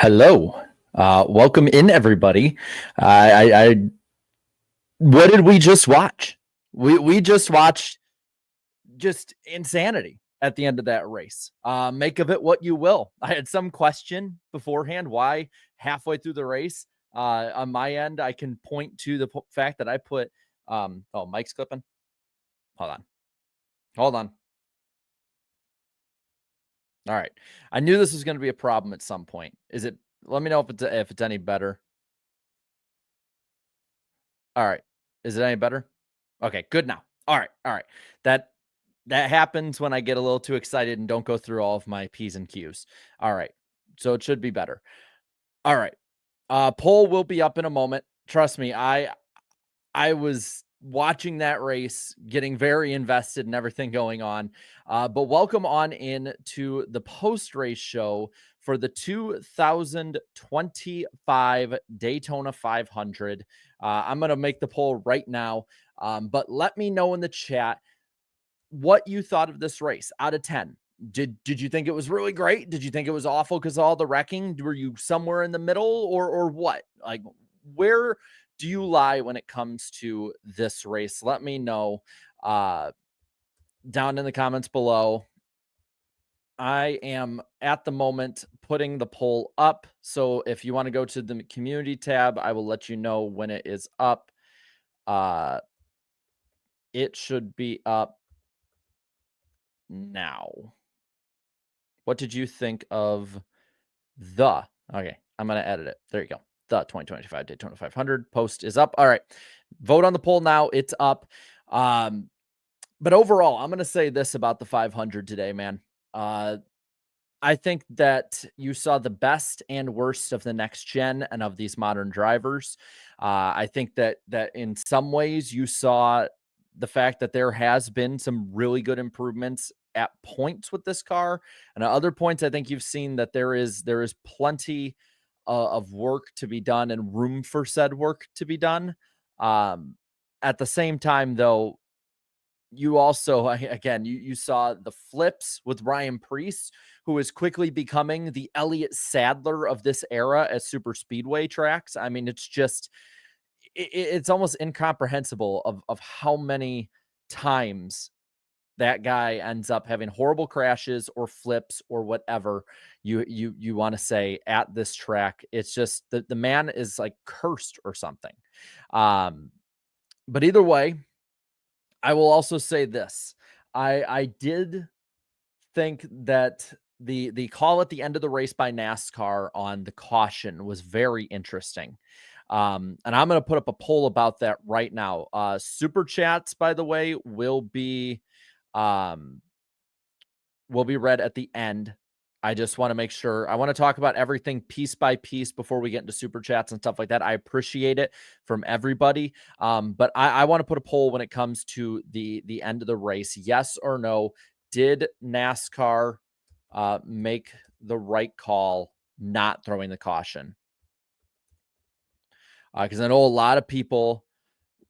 Hello. Welcome in, everybody. What did we just watch? We just watched just insanity at the end of that race. Make of it what you will. I had some question beforehand why halfway through the race. On my end, I can point to the fact that I put. Oh, Mike's clipping. Hold on. All right. I knew this was going to be a problem at some point. Is it? Let me know if it's any better. All right. Is it any better? Okay, good now. All right. All right. That happens when I get a little too excited and don't go through all of my P's and Q's. All right. So it should be better. All right. Poll will be up in a moment. Trust me, I was watching that race, getting very invested in everything going on. But welcome on in to the post-race show for the 2025 Daytona 500. I'm going to make the poll right now, but let me know in the chat what you thought of this race out of 10. Did you think it was really great? Did you think it was awful because of all the wrecking? Were you somewhere in the middle or what? Like, where do you lie when it comes to this race? Let me know down in the comments below. I am at the moment putting the poll up. So if you want to go to the community tab, I will let you know when it is up. It should be up now. What did you think of the? Okay, I'm going to edit it. There you go. The 2025 Daytona 500 post is up. All right. Vote on the poll now. It's up. But overall, I'm going to say this about the 500 today, man. I think that you saw the best and worst of the next gen and of these modern drivers. I think that in some ways you saw the fact that there has been some really good improvements at points with this car, and at other points I think you've seen that there is plenty of work to be done and room for said work to be done. At the same time, though, you also, again, you saw the flips with Ryan Preece, who is quickly becoming the Elliott Sadler of this era at super speedway tracks. I mean, it's just, it's almost incomprehensible of how many times that guy ends up having horrible crashes or flips or whatever you want to say at this track. It's just the man is like cursed or something. But either way, I will also say this. I did think that the call at the end of the race by NASCAR on the caution was very interesting. And I'm going to put up a poll about that right now. Super chats, by the way, will be read at the end. I just want to make sure. I want to talk about everything piece by piece before we get into super chats and stuff like that. I appreciate it from everybody. But I want to put a poll when it comes to the end of the race. Yes or no? Did NASCAR make the right call not throwing the caution? Because I know a lot of people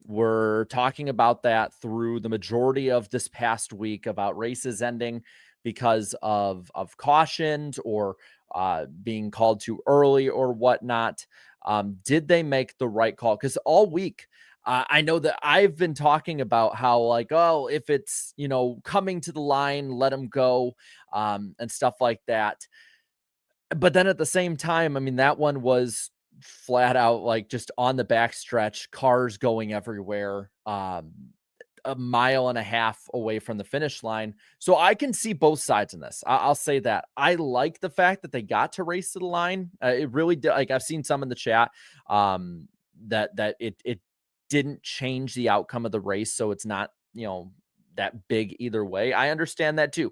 were talking about that through the majority of this past week about races ending because of cautions or being called too early or whatnot. Did they make the right call? Because all week, I know that I've been talking about how, like, oh, if it's, coming to the line, let them go, and stuff like that. But then at the same time, I mean, that one was flat out like just on the back stretch, cars going everywhere. A mile and a half away from the finish line. So I can see both sides in this. I'll say that. I like the fact that they got to race to the line. It really did. Like, I've seen some in the chat that it didn't change the outcome of the race. So it's not, that big either way. I understand that too.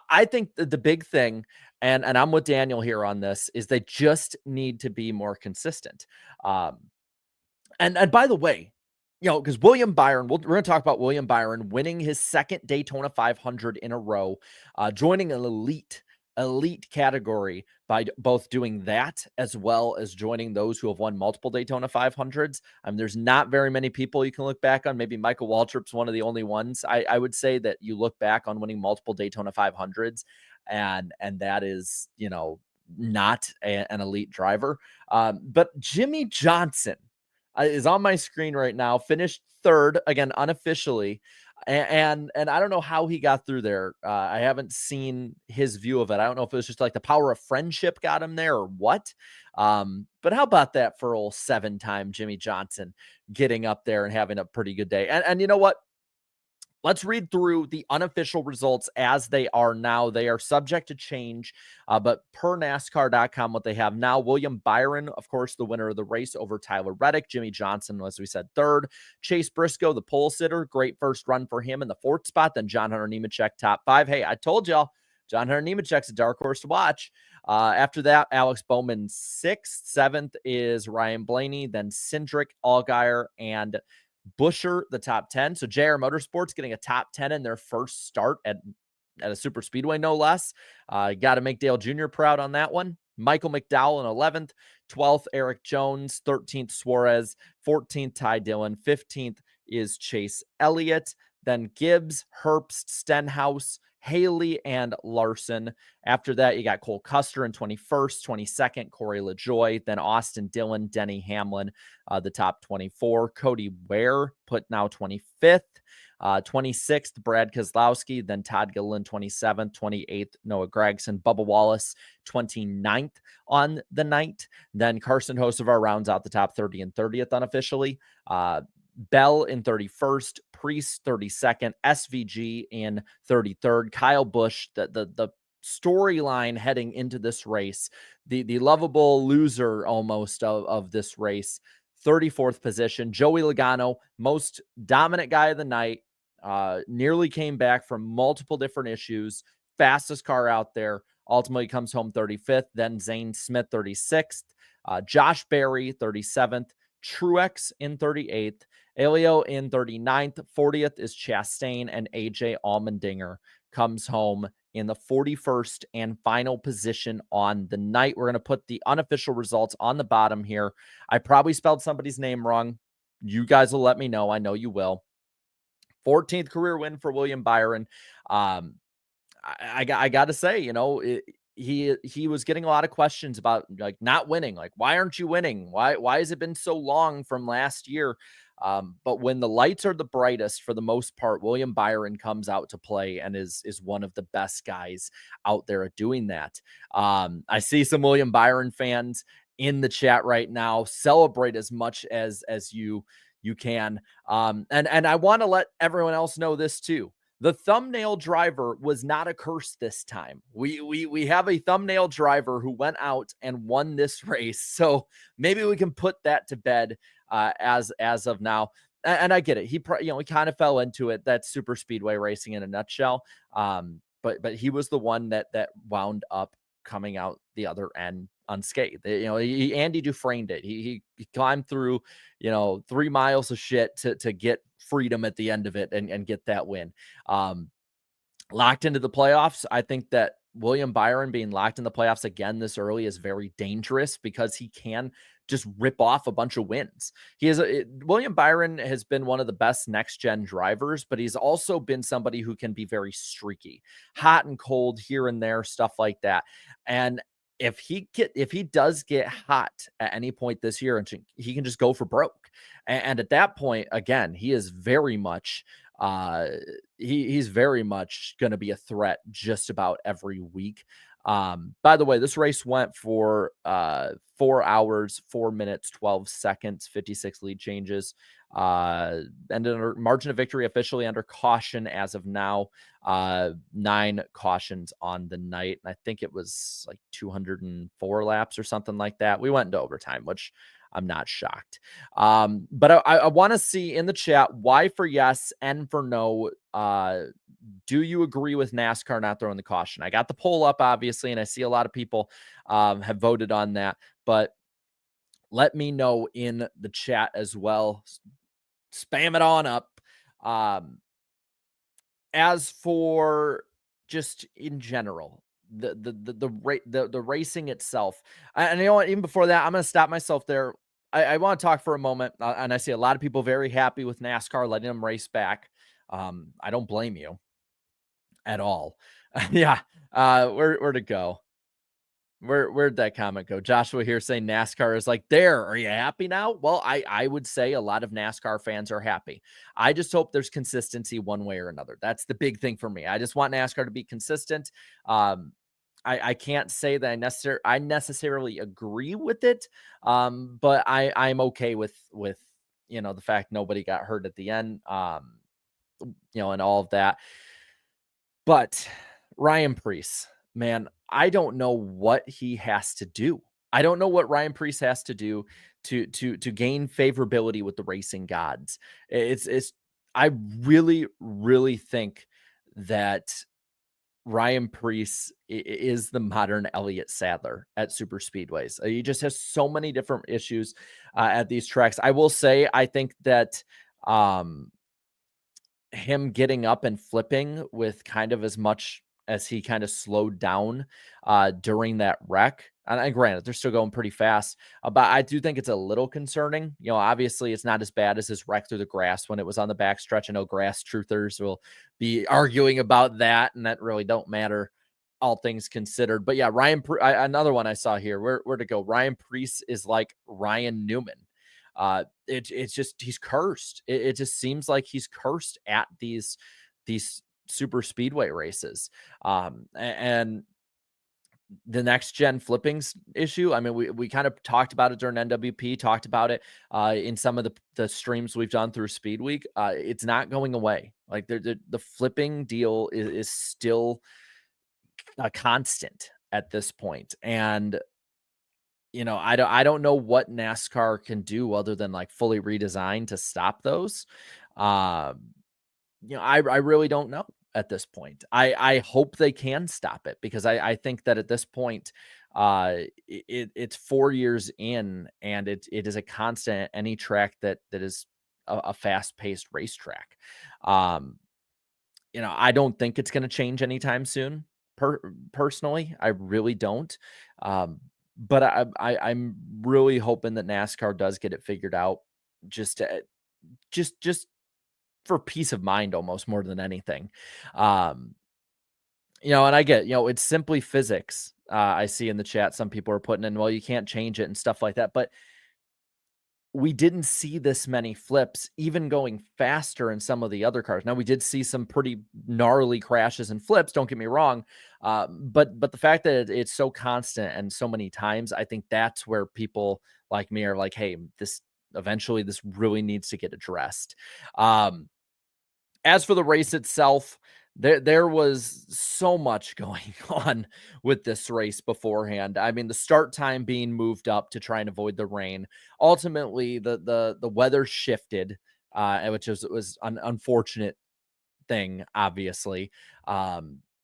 I think that the big thing, and I'm with Daniel here on this, is they just need to be more consistent. And by the way, because William Byron, we're going to talk about William Byron winning his second Daytona 500 in a row, joining an elite category by both doing that as well as joining those who have won multiple Daytona 500s. There's not very many people you can look back on. Maybe Michael Waltrip's one of the only ones. I would say that you look back on winning multiple Daytona 500s, and that is, not an elite driver. But Jimmy Johnson is on my screen right now, finished third, again, unofficially. And I don't know how he got through there. I haven't seen his view of it. I don't know if it was just like the power of friendship got him there or what. But how about that for old 7-time Jimmy Johnson getting up there and having a pretty good day? And you know what? Let's read through the unofficial results as they are now. They are subject to change, but per NASCAR.com, what they have now, William Byron, of course, the winner of the race over Tyler Reddick. Jimmy Johnson, as we said, third. Chase Briscoe, the pole sitter, great first run for him in the fourth spot. Then John Hunter Nemechek, top five. Hey, I told y'all, John Hunter Nemechek's a dark horse to watch. After that, Alex Bowman, sixth. Seventh is Ryan Blaney, then Cindric, Allgaier, and Buescher, the top 10. So JR Motorsports getting a top 10 in their first start at a super speedway, no less. Got to make Dale Jr. proud on that one. Michael McDowell in 11th, 12th, Eric Jones, 13th, Suarez, 14th, Ty Dillon, 15th is Chase Elliott, then Gibbs, Herbst, Stenhouse, Haley, and Larson. After that, you got Cole Custer in 21st, 22nd, Corey LaJoie, then Austin Dillon, Denny Hamlin, the top 24. Cody Ware put now 25th. 26th, Brad Keselowski, then Todd Gilliland, 27th, 28th, Noah Gragson, Bubba Wallace, 29th on the night. Then Carson Hocevar rounds out the top 30 and 30th unofficially. Bell in 31st, Priest 32nd, SVG in 33rd, Kyle Busch, the storyline heading into this race, the lovable loser almost of this race, 34th position. Joey Logano, most dominant guy of the night, nearly came back from multiple different issues, fastest car out there, ultimately comes home 35th. Then Zane Smith 36th, Josh Berry 37th, Truex in 38th, Elio in 39th, 40th is Chastain, and AJ Allmendinger comes home in the 41st and final position on the night. We're going to put the unofficial results on the bottom here. I probably spelled somebody's name wrong. You guys will let me know. I know you will. 14th career win for William Byron. I got to say, you know, he was getting a lot of questions about like not winning. Like, why aren't you winning? Why has it been so long from last year? But when the lights are the brightest, for the most part, William Byron comes out to play and is one of the best guys out there at doing that. I see some William Byron fans in the chat right now. Celebrate as much as you can. And I want to let everyone else know this too. The thumbnail driver was not a curse this time. We have a thumbnail driver who went out and won this race. So maybe we can put that to bed as of now. And I get it. He kind of fell into it. That's super speedway racing in a nutshell. But he was the one that wound up coming out the other end unscathed. Andy Dufresne did. He climbed through, 3 miles of shit to get freedom at the end of it and get that win. Locked into the playoffs. I think that William Byron being locked in the playoffs again this early is very dangerous because he can just rip off a bunch of wins. William Byron has been one of the best next gen drivers, but he's also been somebody who can be very streaky, hot and cold here and there, stuff like that. And if he does get hot at any point this year, and he can just go for broke. And at that point, again, he is very much he's very much going to be a threat just about every week. By the way, this race went for 4 hours, 4 minutes, 12 seconds, 56 lead changes. And under margin of victory officially under caution as of now, 9 cautions on the night. And I think it was like 204 laps or something like that. We went into overtime, which I'm not shocked. But I want to see in the chat, Y for yes, N for no. Do you agree with NASCAR not throwing the caution? I got the poll up, obviously, and I see a lot of people have voted on that. But let me know in the chat as well. Spam it on up. As for just in general, the racing itself, and you know what, even before that, I'm going to stop myself there. I want to talk for a moment, and I see a lot of people very happy with NASCAR letting them race back. I don't blame you at all. Yeah. Where to go? Where'd that comment go? Joshua here saying NASCAR is like, there. Are you happy now? Well, I would say a lot of NASCAR fans are happy. I just hope there's consistency one way or another. That's the big thing for me. I just want NASCAR to be consistent. I can't say that I necessarily agree with it, but I'm okay with the fact nobody got hurt at the end, and all of that. But Ryan Preece, man, I don't know what he has to do. I don't know what Ryan Preece has to do to gain favorability with the racing gods. It's I really, really think that Ryan Preece is the modern Elliott Sadler at super speedways. He just has so many different issues at these tracks. I will say, I think that him getting up and flipping with kind of as much as he kind of slowed down during that wreck. And granted, they're still going pretty fast, but I do think it's a little concerning. Obviously, it's not as bad as his wreck through the grass when it was on the backstretch. I know grass truthers will be arguing about that, and that really don't matter, all things considered. But yeah, another one I saw here. Where to go? Ryan Preece is like Ryan Newman. It's just he's cursed. It just seems like he's cursed at these super speedway races. And the next gen flippings issue. I mean, we kind of talked about it during NWP, talked about it in some of the streams we've done through Speed Week. It's not going away. Like the flipping deal is still a constant at this point. And I don't know what NASCAR can do other than like fully redesign to stop those. I really don't know at this point. I hope they can stop it, because I think that at this point, it's 4 years in, and it is a constant at any track that is a fast paced racetrack. I don't think it's going to change anytime soon. Personally, I really don't. But I'm really hoping that NASCAR does get it figured out, just just for peace of mind, almost more than anything. And I get, it's simply physics. I see in the chat some people are putting in, well, you can't change it and stuff like that, but we didn't see this many flips, even going faster in some of the other cars. Now, we did see some pretty gnarly crashes and flips, don't get me wrong. But the fact that it's so constant and so many times, I think that's where people like me are like, hey, this really needs to get addressed. As for the race itself, there was so much going on with this race beforehand. I mean, the start time being moved up to try and avoid the rain. Ultimately, the weather shifted, which was an unfortunate thing, obviously,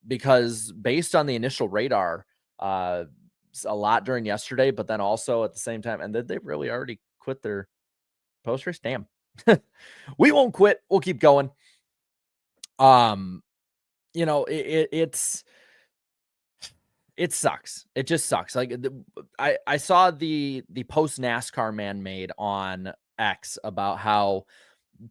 because based on the initial radar, a lot during yesterday, but then also at the same time, and did they really already quit their post race? Damn, we won't quit. We'll keep going. It sucks. It just sucks. Like I saw the post NASCAR man made on X about how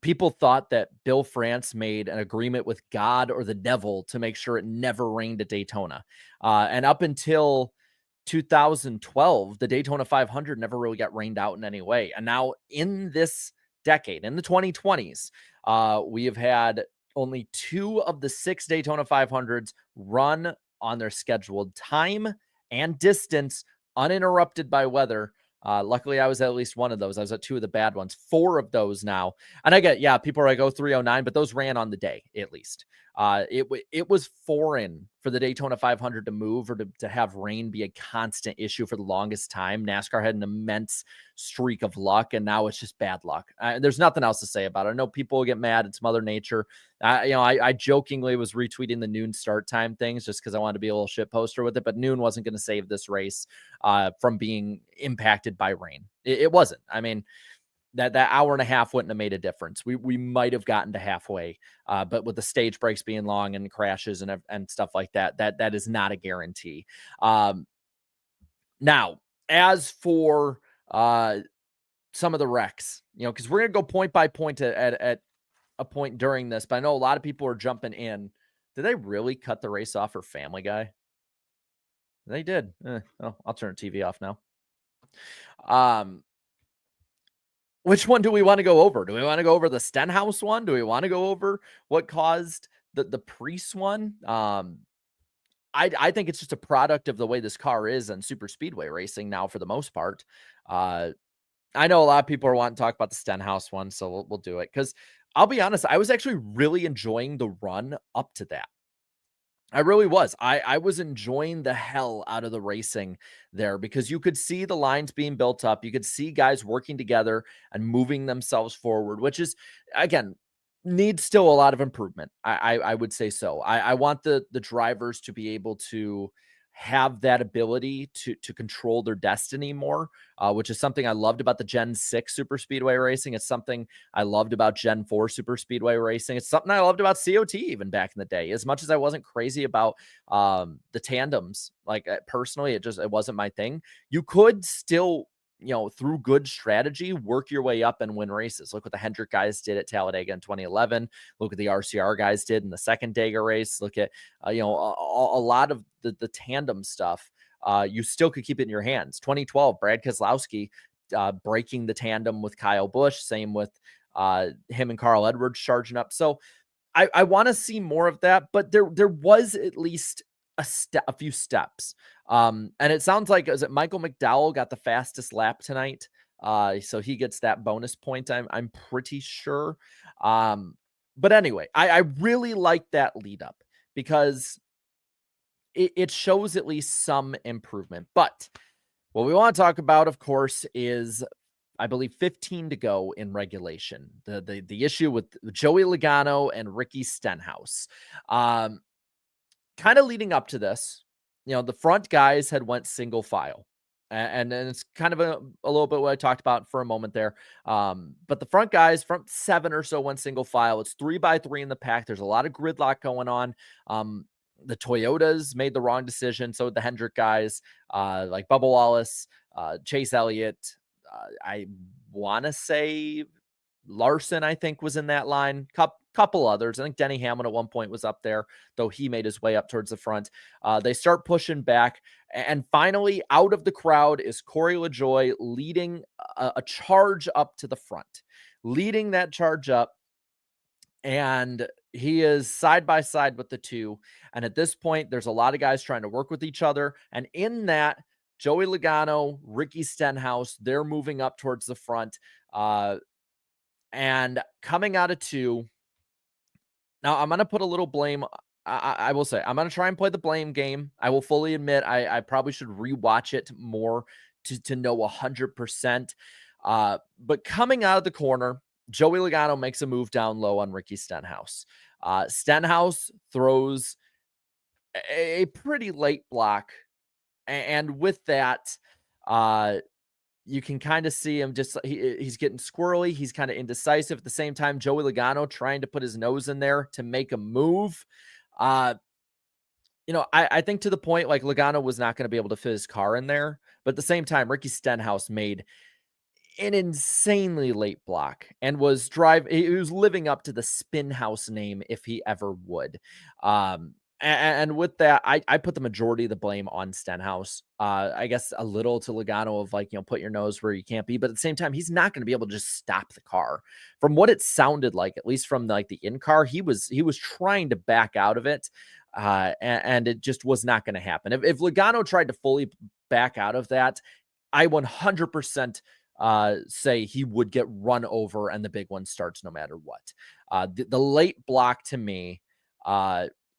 people thought that Bill France made an agreement with God or the devil to make sure it never rained at Daytona. And up until 2012, the Daytona 500 never really got rained out in any way. And now in this decade, in the 2020s, we have had only 2 of the 6 Daytona 500s run on their scheduled time and distance, uninterrupted by weather. Luckily, I was at least one of those. I was at 2 of the bad ones, 4 of those now. And I get, yeah, people are like, oh, 309, but those ran on the day at least. It was foreign for the Daytona 500 to move or to have rain be a constant issue for the longest time. NASCAR had an immense streak of luck, and now it's just bad luck. There's nothing else to say about it. I know people will get mad. It's Mother Nature. I jokingly was retweeting the noon start time things just because I wanted to be a little shit poster with it, but noon wasn't going to save this race from being impacted by rain. It wasn't. I mean, that hour and a half wouldn't have made a difference. We might have gotten to halfway, but with the stage breaks being long and crashes and stuff like that, that is not a guarantee. Now, as for some of the wrecks, because we're gonna go point by point at a point during this, but I know a lot of people are jumping in. Did they really cut the race off for Family Guy? They did. Oh, I'll turn the TV off now. Um, which one do we want to go over? Do we want to go over the Stenhouse one? Do we want to go over what caused the Priest one? I think it's just a product of the way this car is in super speedway racing now for the most part. Uh, I know a lot of people are wanting to talk about the Stenhouse one, so we'll do it because I'll be honest, I was actually really enjoying the run up to that. I really was. I was enjoying the hell out of the racing there because you could see the lines being built up. You could see guys working together and moving themselves forward, which is again needs still a lot of improvement. I would say so. I want the drivers to be able to have that ability to control their destiny more, which is something I loved about the Gen 6 Super Speedway racing. It's something I loved about Gen 4 Super Speedway racing. It's something I loved about COT even back in the day. As much as I wasn't crazy about the tandems, like personally, it wasn't my thing. You could still, through good strategy, work your way up and win races. Look what the Hendrick guys did at Talladega in 2011. Look what the RCR guys did in the second Dega race. Look at, a lot of the tandem stuff. You still could keep it in your hands. 2012, Brad Keselowski breaking the tandem with Kyle Busch. Same with him and Carl Edwards charging up. So I want to see more of that, but there was at least a few steps. And it sounds like, is it Michael McDowell got the fastest lap tonight? So he gets that bonus point. I'm pretty sure. But anyway, I really like that lead up because it shows at least some improvement. But what we want to talk about, of course, is I believe 15 to go in regulation. The issue with Joey Logano and Ricky Stenhouse. Kind of leading up to this, the front guys had went single file. And then it's kind of a little bit what I talked about for a moment there. But the front guys, front 7 or so, went single file. It's 3x3 in the pack. There's a lot of gridlock going on. The Toyotas made the wrong decision. So the Hendrick guys, like Bubba Wallace, Chase Elliott, I want to say Larson, I think, was in that line. Couple others. I think Denny Hamlin at one point was up there, though he made his way up towards the front. They start pushing back. And finally, out of the crowd is Corey LaJoie leading a charge up to the front, leading that charge up. And he is side by side with the two. And at this point, there's a lot of guys trying to work with each other. And in that, Joey Logano, Ricky Stenhouse, they're moving up towards the front. And coming out of 2, now I'm going to put a little blame. I will say, I'm going to try and play the blame game. I will fully admit I probably should rewatch it more to know 100%. But coming out of the corner, Joey Logano makes a move down low on Ricky Stenhouse. Stenhouse throws a pretty late block. And with that, you can kind of see him he's getting squirrely. He's kind of indecisive. At the same time, Joey Logano trying to put his nose in there to make a move. I think to the point, like, Logano was not going to be able to fit his car in there. But at the same time, Ricky Stenhouse made an insanely late block and was living up to the Spin House name if he ever would. And with that, I put the majority of the blame on Stenhouse. I guess a little to Logano of, like, put your nose where you can't be. But at the same time, he's not going to be able to just stop the car. From what it sounded like, at least from the in-car, he was trying to back out of it. And it just was not going to happen. If Logano tried to fully back out of that, I 100% say he would get run over and the big one starts no matter what. The late block to me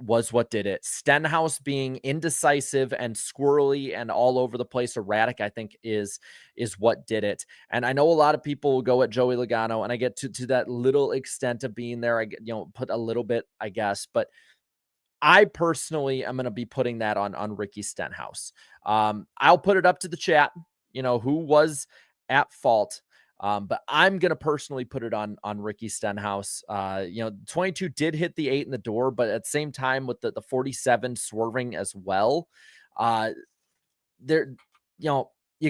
was what did it. Stenhouse being indecisive and squirrely and all over the place, erratic, I think is what did it. And I know a lot of people will go at Joey Logano, and I get to that little extent of being there. I get, put a little bit, I guess, but I personally am going to be putting that on Ricky Stenhouse. I'll put it up to the chat, who was at fault. But I'm going to personally put it on Ricky Stenhouse. 22 did hit the 8 in the door, but at the same time with the 47 swerving as well, you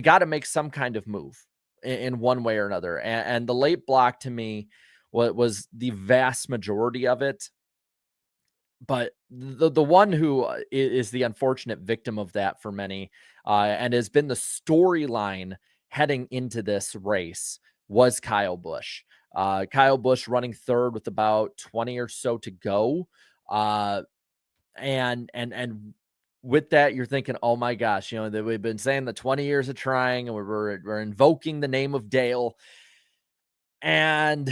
got to make some kind of move in one way or another. And the late block to me was the vast majority of it. But the one who is the unfortunate victim of that for many, and has been the storyline heading into this race was Kyle Busch. Kyle Busch running third with about 20 or so to go. Uh, and with that, you're thinking, oh my gosh, that we've been saying the 20 years of trying, and we're invoking the name of Dale. And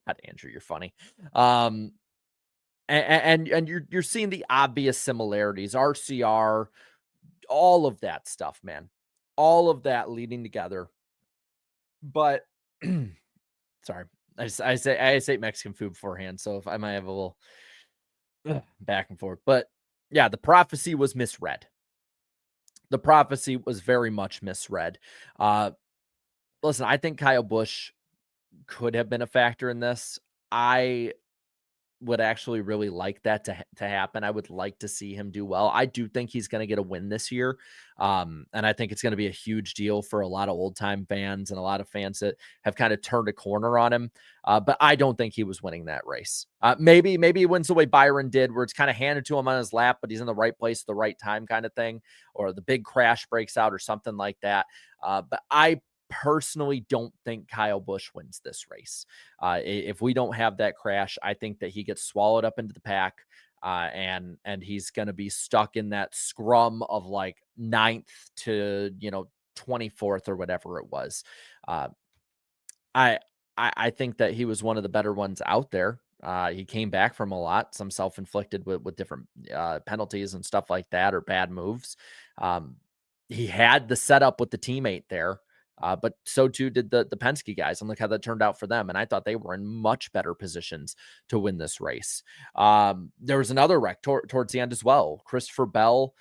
God, Andrew, you're funny. And you're seeing the obvious similarities, RCR, all of that stuff, man, all of that leading together. But sorry, I say Mexican food beforehand, so if I might have a little back and forth. But yeah, the prophecy was misread. The prophecy was very much misread. Listen, I think Kyle Busch could have been a factor in this. I would actually really like that to happen. I would like to see him do well. I do think he's going to get a win this year. And I think it's going to be a huge deal for a lot of old time fans and a lot of fans that have kind of turned a corner on him. But I don't think he was winning that race. Maybe he wins the way Byron did, where it's kind of handed to him on his lap, but he's in the right place at the right time kind of thing, or the big crash breaks out or something like that. But I personally don't think Kyle Busch wins this race. If we don't have that crash, I think that he gets swallowed up into the pack, and he's going to be stuck in that scrum of like 9th to 24th or whatever it was. Uh, I think that he was one of the better ones out there. He came back from a lot, some self-inflicted with different penalties and stuff like that, or bad moves. He had the setup with the teammate there. But so too did the Penske guys, and look how that turned out for them. And I thought they were in much better positions to win this race. There was another wreck towards the end as well. Christopher Bell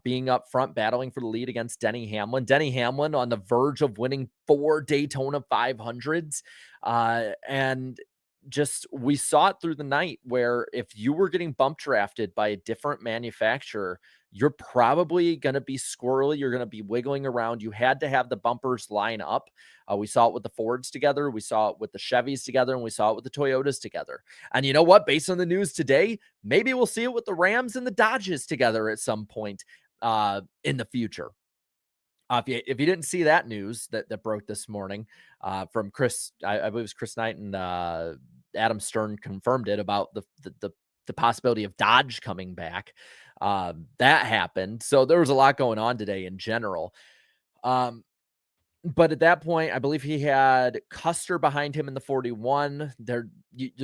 being up front, battling for the lead against Denny Hamlin. Denny Hamlin on the verge of winning 4 Daytona 500s. And just we saw it through the night, where if you were getting bump drafted by a different manufacturer, you're probably going to be squirrely. You're going to be wiggling around. You had to have the bumpers line up. We saw it with the Fords together. We saw it with the Chevys together, and we saw it with the Toyotas together. And you know what? Based on the news today, maybe we'll see it with the Rams and the Dodges together at some point in the future. If you didn't see that news that broke this morning from Chris, I believe it was Chris Knight and Adam Stern confirmed it about the possibility of Dodge coming back. That happened. So there was a lot going on today in general. But at that point, I believe he had Custer behind him in the 41. They're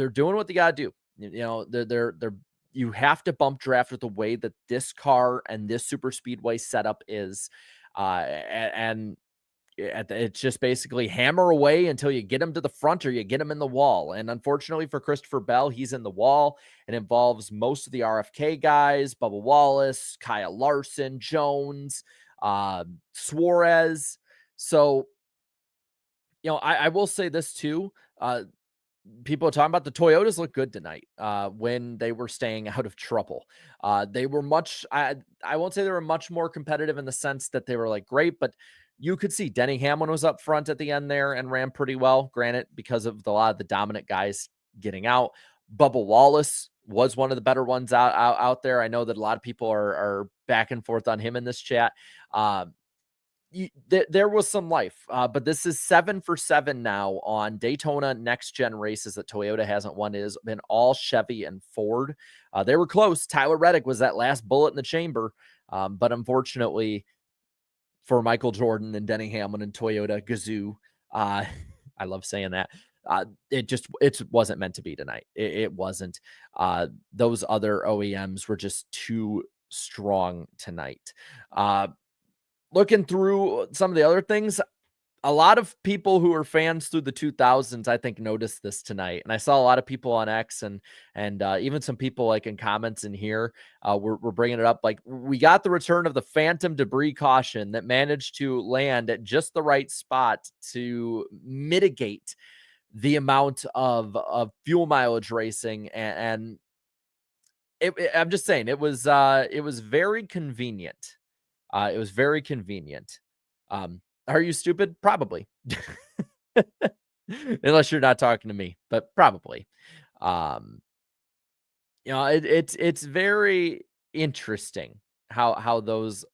doing what they got to do. You have to bump draft with the way that this car and this super speedway setup is. And it's just basically hammer away until you get him to the front or you get him in the wall. And unfortunately for Christopher Bell, he's in the wall. It involves most of the RFK guys, Bubba Wallace, Kyle Larson, Jones, Suarez. So, I will say this too. People are talking about the Toyotas look good tonight when they were staying out of trouble. They were I won't say they were much more competitive in the sense that they were like great, but you could see Denny Hamlin was up front at the end there and ran pretty well, granted, because of a lot of the dominant guys getting out. Bubba Wallace was one of the better ones out there. I know that a lot of people are back and forth on him in this chat. There was some life, but this is 7 for 7 now on Daytona next gen races that Toyota hasn't won. It has been all Chevy and Ford. They were close. Tyler Reddick was that last bullet in the chamber, but unfortunately for Michael Jordan and Denny Hamlin and Toyota Gazoo, I love saying that. It wasn't meant to be tonight. It wasn't. Those other OEMs were just too strong tonight. Looking through some of the other things, a lot of people who are fans through the 2000s, I think, noticed this tonight. And I saw a lot of people on X and even some people like in comments in here we're bringing it up. Like, we got the return of the phantom debris caution that managed to land at just the right spot to mitigate the amount of fuel mileage racing. And I'm just saying, it was very convenient. It was very convenient. Are you stupid? Probably. Unless you're not talking to me, but probably. It's very interesting how those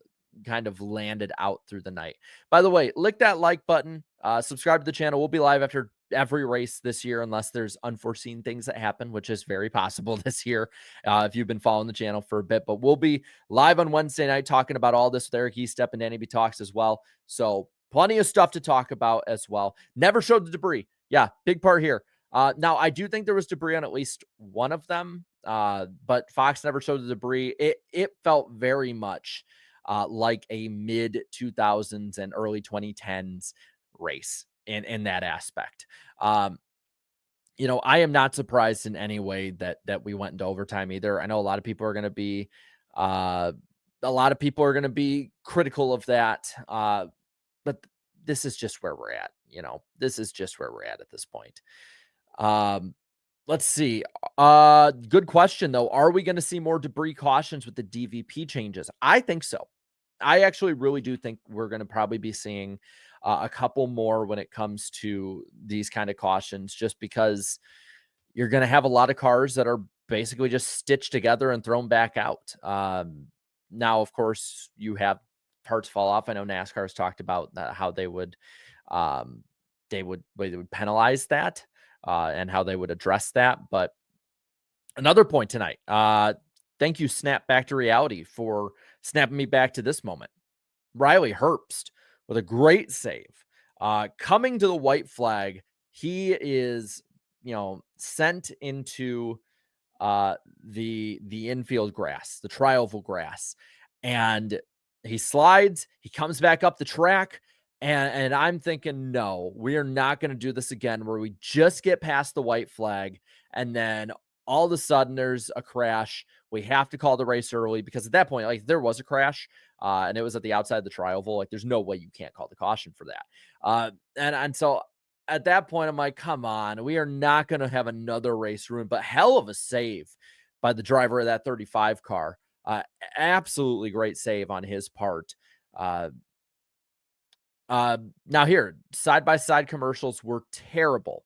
kind of landed out through the night. By the way, lick that like button, subscribe to the channel. We'll be live after every race this year, unless there's unforeseen things that happen, which is very possible this year, if you've been following the channel for a bit. But we'll be live on Wednesday night talking about all this with Eric Estep and Danny B Talks as well. So plenty of stuff to talk about as well. Never showed the debris. Yeah, big part here. Now, I do think there was debris on at least one of them, but Fox never showed the debris. It felt very much like a mid 2000s and early 2010s race in that aspect. I am not surprised in any way that we went into overtime either. I know a lot of people are going to be critical of that, but this is just where we're at. This is just where we're at this point. Let's see. Good question though. Are we going to see more debris cautions with the DVP changes? I think so. I actually really do think we're going to probably be seeing a couple more when it comes to these kind of cautions, just because you're going to have a lot of cars that are basically just stitched together and thrown back out. Now, of course, you have parts fall off. I know NASCAR has talked about how they would penalize that and how they would address that. But another point tonight. Thank you, Snap Back to Reality, for snapping me back to this moment. Riley Herbst with a great save. Coming to the white flag, he is, sent into the infield grass, the tri-oval grass, and he slides. He comes back up the track, and I'm thinking, no, we are not going to do this again, where we just get past the white flag, and then all of a sudden there's a crash. We have to call the race early, because at that point, like, there was a crash, and it was at the outside of the tri-oval. Like, there's no way you can't call the caution for that. And so at that point, I'm like, come on, we are not going to have another race ruined. But hell of a save by the driver of that 35 car. Absolutely great save on his part. Now here, side-by-side commercials were terrible.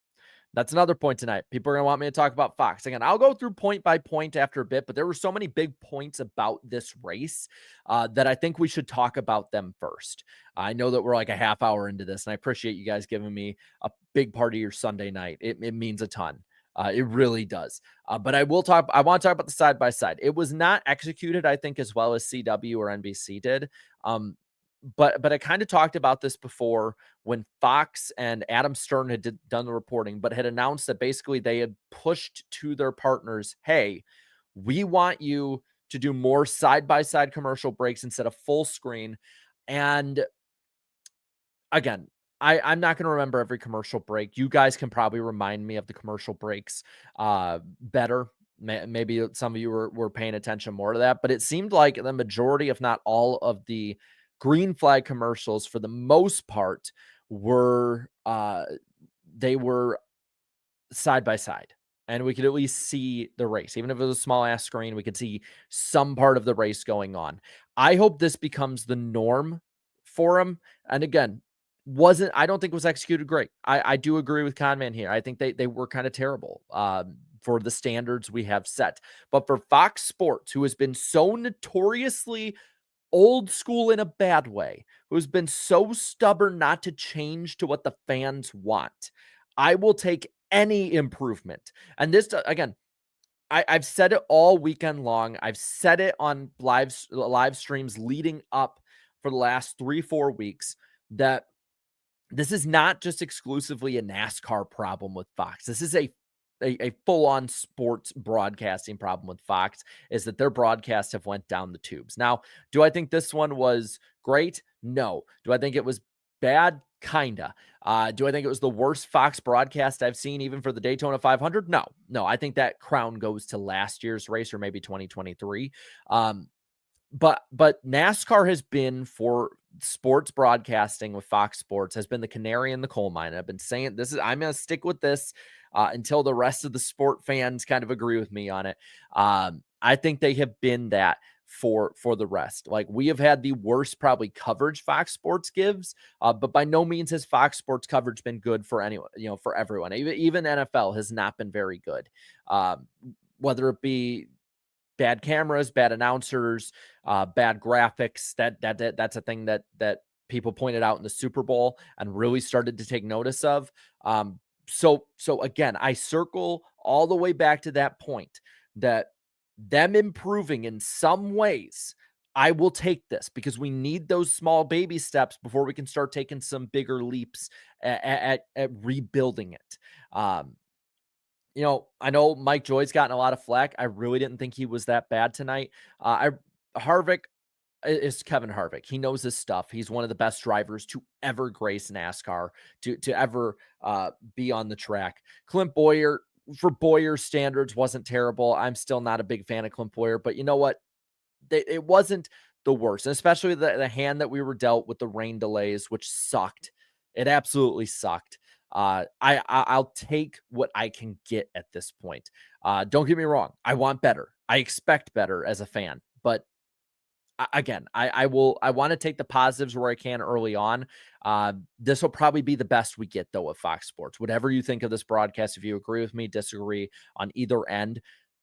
That's another point tonight. People are going to want me to talk about Fox. Again, I'll go through point by point after a bit, but there were so many big points about this race that I think we should talk about them first. I know that we're like a half hour into this, and I appreciate you guys giving me a big part of your Sunday night. It means a ton. It really does. But I want to talk about the side-by-side. It was not executed, I think, as well as CW or NBC did. But I kind of talked about this before, when Fox and Adam Stern had done the reporting, but had announced that basically they had pushed to their partners, hey, we want you to do more side-by-side commercial breaks instead of full screen. And again, I'm not going to remember every commercial break. You guys can probably remind me of the commercial breaks better. Maybe some of you were paying attention more to that, but it seemed like the majority, if not all, of the green flag commercials, for the most part, were they were side by side, and we could at least see the race. Even if it was a small ass screen, we could see some part of the race going on. I hope this becomes the norm for them. And again, I don't think it was executed great. I do agree with Conman here. I think they were kind of terrible for the standards we have set. But for Fox Sports, who has been so notoriously old school in a bad way, who's been so stubborn not to change to what the fans want, I will take any improvement. And this, again, I've said it all weekend long. I've said it on live streams leading up for the last 3-4 weeks, that this is not just exclusively a NASCAR problem with Fox. This is a full-on sports broadcasting problem with Fox, is that their broadcasts have went down the tubes. Now, do I think this one was great? No. Do I think it was bad? Kinda. Do I think it was the worst Fox broadcast I've seen, even for the Daytona 500? No. I think that crown goes to last year's race, or maybe 2023. But NASCAR has been, for sports broadcasting with Fox Sports, has been the canary in the coal mine. I've been saying this I'm going to stick with this until the rest of the sport fans kind of agree with me on it. I think they have been that for the rest. Like, we have had the worst probably coverage Fox Sports gives, but by no means has Fox Sports coverage been good for anyone, for everyone. Even NFL has not been very good. Whether it be bad cameras, bad announcers, bad graphics. That's a thing that people pointed out in the Super Bowl and really started to take notice of. So again, I circle all the way back to that point that them improving in some ways, I will take this because we need those small baby steps before we can start taking some bigger leaps at rebuilding it. Um, I know Mike Joy's gotten a lot of flack. I really didn't think he was that bad tonight. Harvick is Kevin Harvick. He knows his stuff. He's one of the best drivers to ever grace NASCAR, to ever be on the track. Clint Bowyer, for Bowyer's standards, wasn't terrible. I'm still not a big fan of Clint Bowyer, but you know what? It wasn't the worst, and especially the hand that we were dealt with the rain delays, which sucked. It absolutely sucked. I'll take what I can get at this point. Don't get me wrong. I want better. I expect better as a fan, but again, I want to take the positives where I can early on. This will probably be the best we get though of Fox Sports. Whatever you think of this broadcast, if you agree with me, disagree on either end,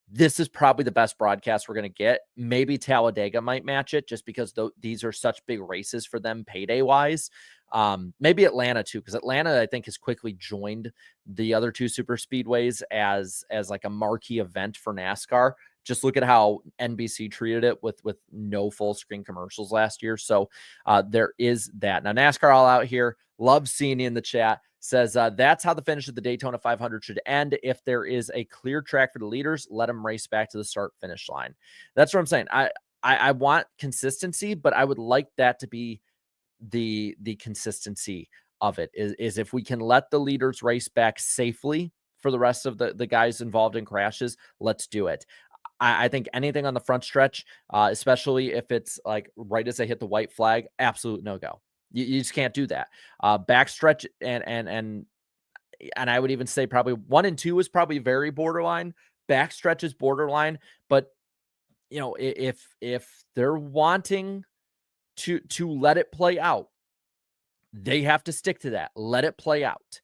this is probably the best broadcast we're going to get. Maybe Talladega might match it just because these are such big races for them payday wise. Maybe Atlanta too, because Atlanta, I think, has quickly joined the other two super speedways as like a marquee event for NASCAR. Just look at how NBC treated it with no full screen commercials last year. So there is that. Now, NASCAR All Out here. Love seeing you in the chat. Says that's how the finish of the Daytona 500 should end. If there is a clear track for the leaders, let them race back to the start finish line. That's what I'm saying. I want consistency, but I would like that to be the consistency of it is if we can let the leaders race back safely for the rest of the guys involved in crashes, let's do it. I think anything on the front stretch, especially if it's like right as they hit the white flag, absolute no-go. You just can't do that. Backstretch and I would even say probably 1 and 2 is probably very borderline. Backstretch is borderline, but if they're wanting to let it play out, they have to stick to that. Let it play out.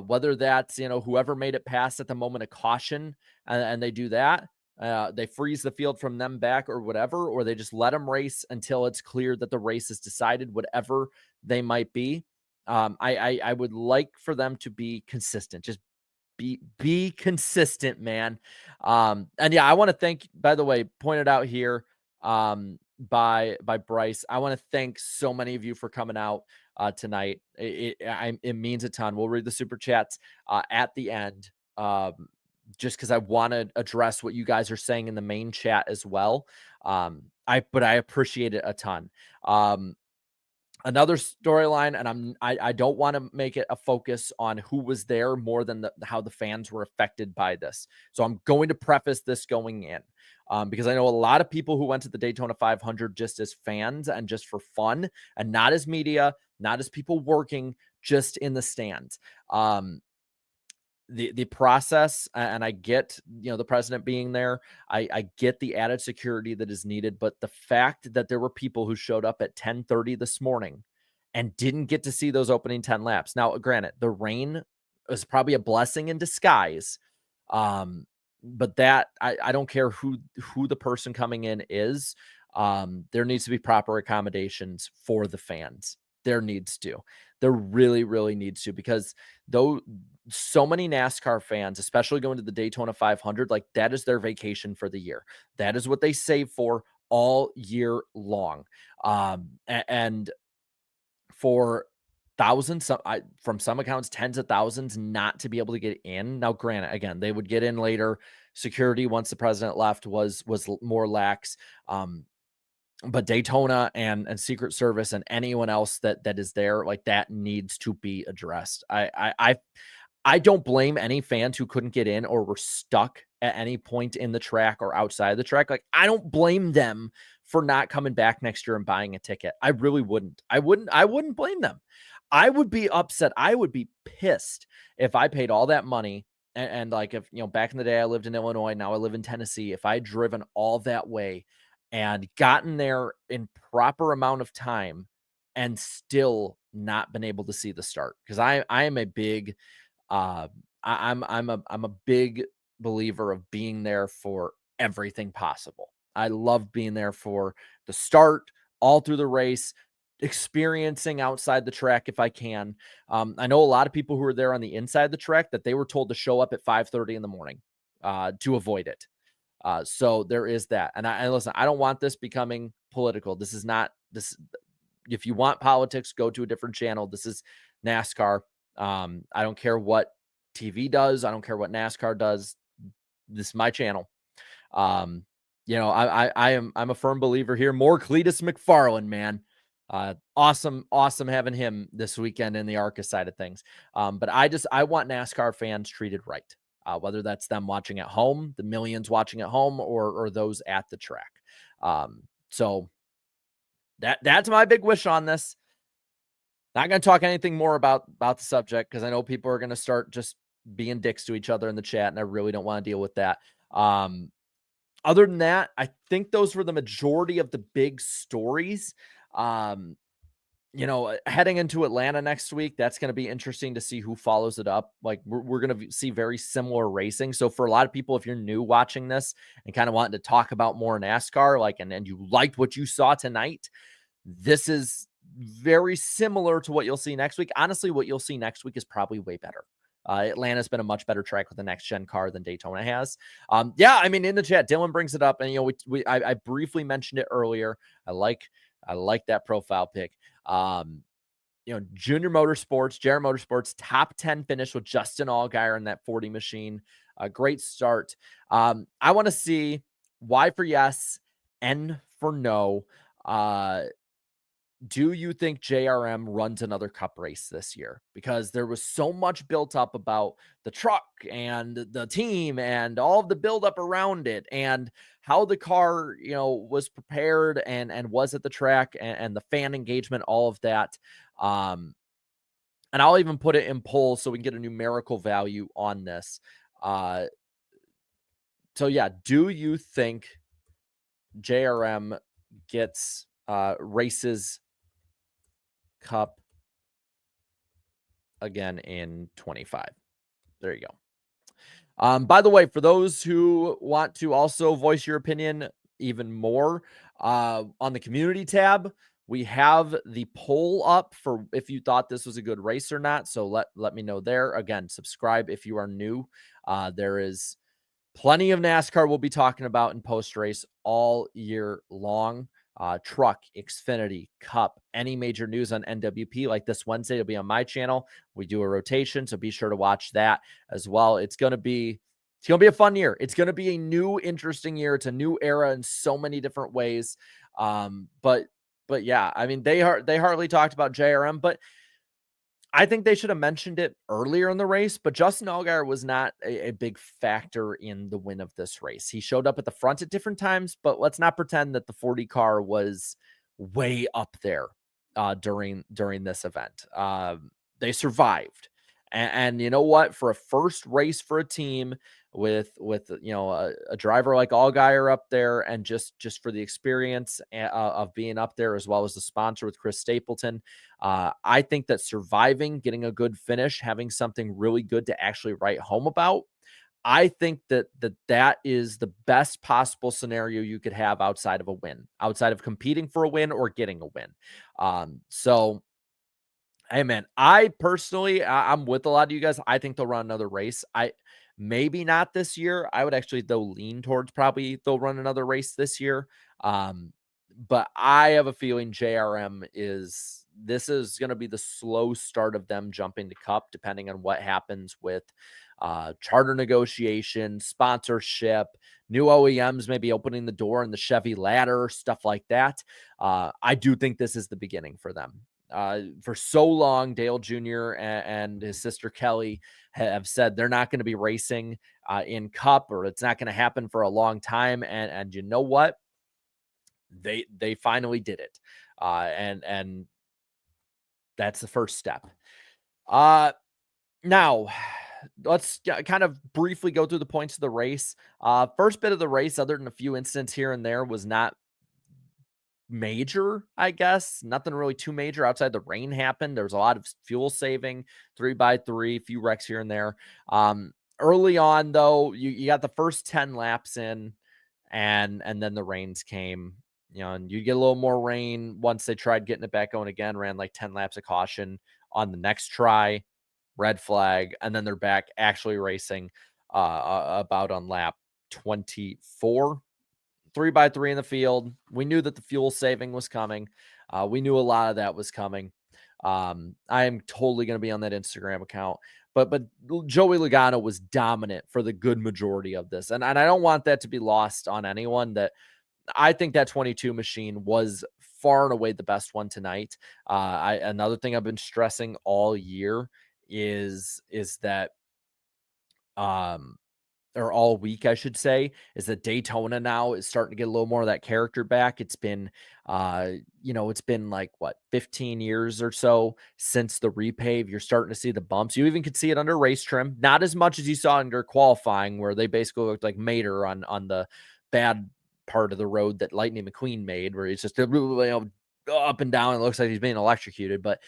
Whether that's whoever made it past at the moment of caution, and they do that. They freeze the field from them back or whatever, or they just let them race until it's clear that the race is decided, whatever they might be. I would like for them to be consistent. Just be consistent, man. And yeah, I want to thank, by the way, pointed out here by Bryce. I want to thank so many of you for coming out tonight. It means a ton. We'll read the super chats at the end. Just because I want to address what you guys are saying in the main chat as well. But I appreciate it a ton. Another storyline, and I don't want to make it a focus on who was there more than how the fans were affected by this. So I'm going to preface this going in because I know a lot of people who went to the Daytona 500 just as fans and just for fun and not as media, not as people working, just in the stands. The process, and I get, the president being there. I get the added security that is needed, but the fact that there were people who showed up at 10:30 this morning and didn't get to see those opening 10 laps. Now, granted, the rain is probably a blessing in disguise. But that I don't care who the person coming in is. There needs to be proper accommodations for the fans. There really, really needs to, because though so many NASCAR fans, especially going to the Daytona 500, like that is their vacation for the year. That is what they save for all year long. And for thousands, from some accounts, tens of thousands, not to be able to get in. Now, granted, again, they would get in later. Security, once the president left, was more lax. But Daytona and Secret Service and anyone else that is there, like that needs to be addressed. I don't blame any fans who couldn't get in or were stuck at any point in the track or outside the track. Like, I don't blame them for not coming back next year and buying a ticket. I really wouldn't. I wouldn't blame them. I would be upset. I would be pissed if I paid all that money and like, if, back in the day I lived in Illinois, now I live in Tennessee. If I had driven all that way and gotten there in proper amount of time and still not been able to see the start. Because I am a big I'm a big believer of being there for everything possible. I love being there for the start, all through the race, experiencing outside the track if I can. I know a lot of people who were there on the inside of the track that they were told to show up at 5:30 in the morning to avoid it. So there is that. And listen, I don't want this becoming political. This is not this. If you want politics, go to a different channel. This is NASCAR. I don't care what TV does. I don't care what NASCAR does. This is my channel. I'm a firm believer here. More Cletus McFarland, man. Awesome having him this weekend in the ARCA side of things. But I want NASCAR fans treated right. Whether that's them watching at home, the millions watching at home, or those at the track. So that's my big wish on this. Not going to talk anything more about the subject because I know people are going to start just being dicks to each other in the chat, and I really don't want to deal with that. Other than that, I think those were the majority of the big stories. Heading into Atlanta next week, that's going to be interesting to see who follows it up. Like we're going to see very similar racing. So for a lot of people, if you're new watching this and kind of wanting to talk about more NASCAR, and you liked what you saw tonight, this is very similar to what you'll see next week. Honestly, what you'll see next week is probably way better. Atlanta's been a much better track with the next gen car than Daytona has. In the chat, Dylan brings it up, and I briefly mentioned it earlier. I like that profile pic. Junior Motorsports, JR Motorsports, top 10 finish with Justin Allgaier in that 40 machine. A great start. I want to see Y for yes, N for no. Do you think JRM runs another cup race this year? Because there was so much built up about the truck and the team and all of the buildup around it and how the car, was prepared and was at the track and the fan engagement, all of that. And I'll even put it in polls so we can get a numerical value on this. Do you think JRM gets races cup again in 25? There you go. By the way, for those who want to also voice your opinion even more, on the community tab, we have the poll up for if you thought this was a good race or not. So let me know there. Again, subscribe if you are new. There is plenty of NASCAR we'll be talking about in post race all year long. Truck, Xfinity, Cup, any major news on NWP like this Wednesday will be on my channel. We do a rotation, so be sure to watch that as well. It's going to be a fun year. It's going to be a new, interesting year. It's a new era in so many different ways. But yeah, they hardly talked about JRM, but I think they should have mentioned it earlier in the race, but Justin Allgaier was not a big factor in the win of this race. He showed up at the front at different times, but let's not pretend that the 40 car was way up there during this event. They survived. And you know what? For a first race for a team with a driver like Allgaier up there, and just for the experience of being up there, as well as the sponsor with Chris Stapleton, I think that surviving, getting a good finish, having something really good to actually write home about, I think that is the best possible scenario you could have outside of a win, outside of competing for a win or getting a win. So hey man, I personally, I'm with a lot of you guys. I think they'll run another race. Maybe not this year. I would actually lean towards probably they'll run another race this year. But I have a feeling JRM is going to be the slow start of them jumping to Cup, depending on what happens with charter negotiation, sponsorship, new OEMs maybe opening the door in the Chevy ladder, stuff like that. I do think this is the beginning for them. For so long, Dale Jr. and his sister Kelly have said they're not going to be racing in Cup, or it's not going to happen for a long time. And you know what? They finally did it. And that's the first step. Now let's kind of briefly go through the points of the race. First bit of the race, other than a few incidents here and there, was not major, I guess. Nothing really too major outside the rain happened. There was a lot of fuel saving, 3x3, a few wrecks here and there. Early on, though, you got the first 10 laps in. and then the rains came, and you get a little more rain once they tried getting it back going again, ran like 10 laps of caution on the next try, red flag, and then they're back actually racing about on lap 24, 3x3 in the field. We knew that the fuel saving was coming. We knew a lot of that was coming. I am totally going to be on that Instagram account. But Joey Logano was dominant for the good majority of this. And I don't want that to be lost on anyone, that I think that 22 machine was far and away the best one tonight. Another thing I've been stressing all year is that or all week, I should say, is that Daytona now is starting to get a little more of that character back. It's been, it's been like what, 15 years or so since the repave. You're starting to see the bumps. You even could see it under race trim, not as much as you saw under qualifying, where they basically looked like Mater on the bad part of the road that Lightning McQueen made, where he's just up and down. It looks like he's being electrocuted, but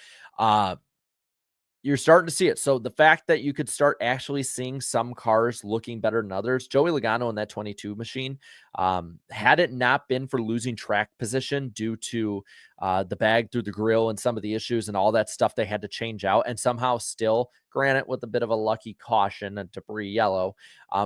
you're starting to see it. So the fact that you could start actually seeing some cars looking better than others, Joey Logano in that 22 machine, had it not been for losing track position due to the bag through the grill and some of the issues and all that stuff they had to change out, and somehow still, granted with a bit of a lucky caution and debris yellow,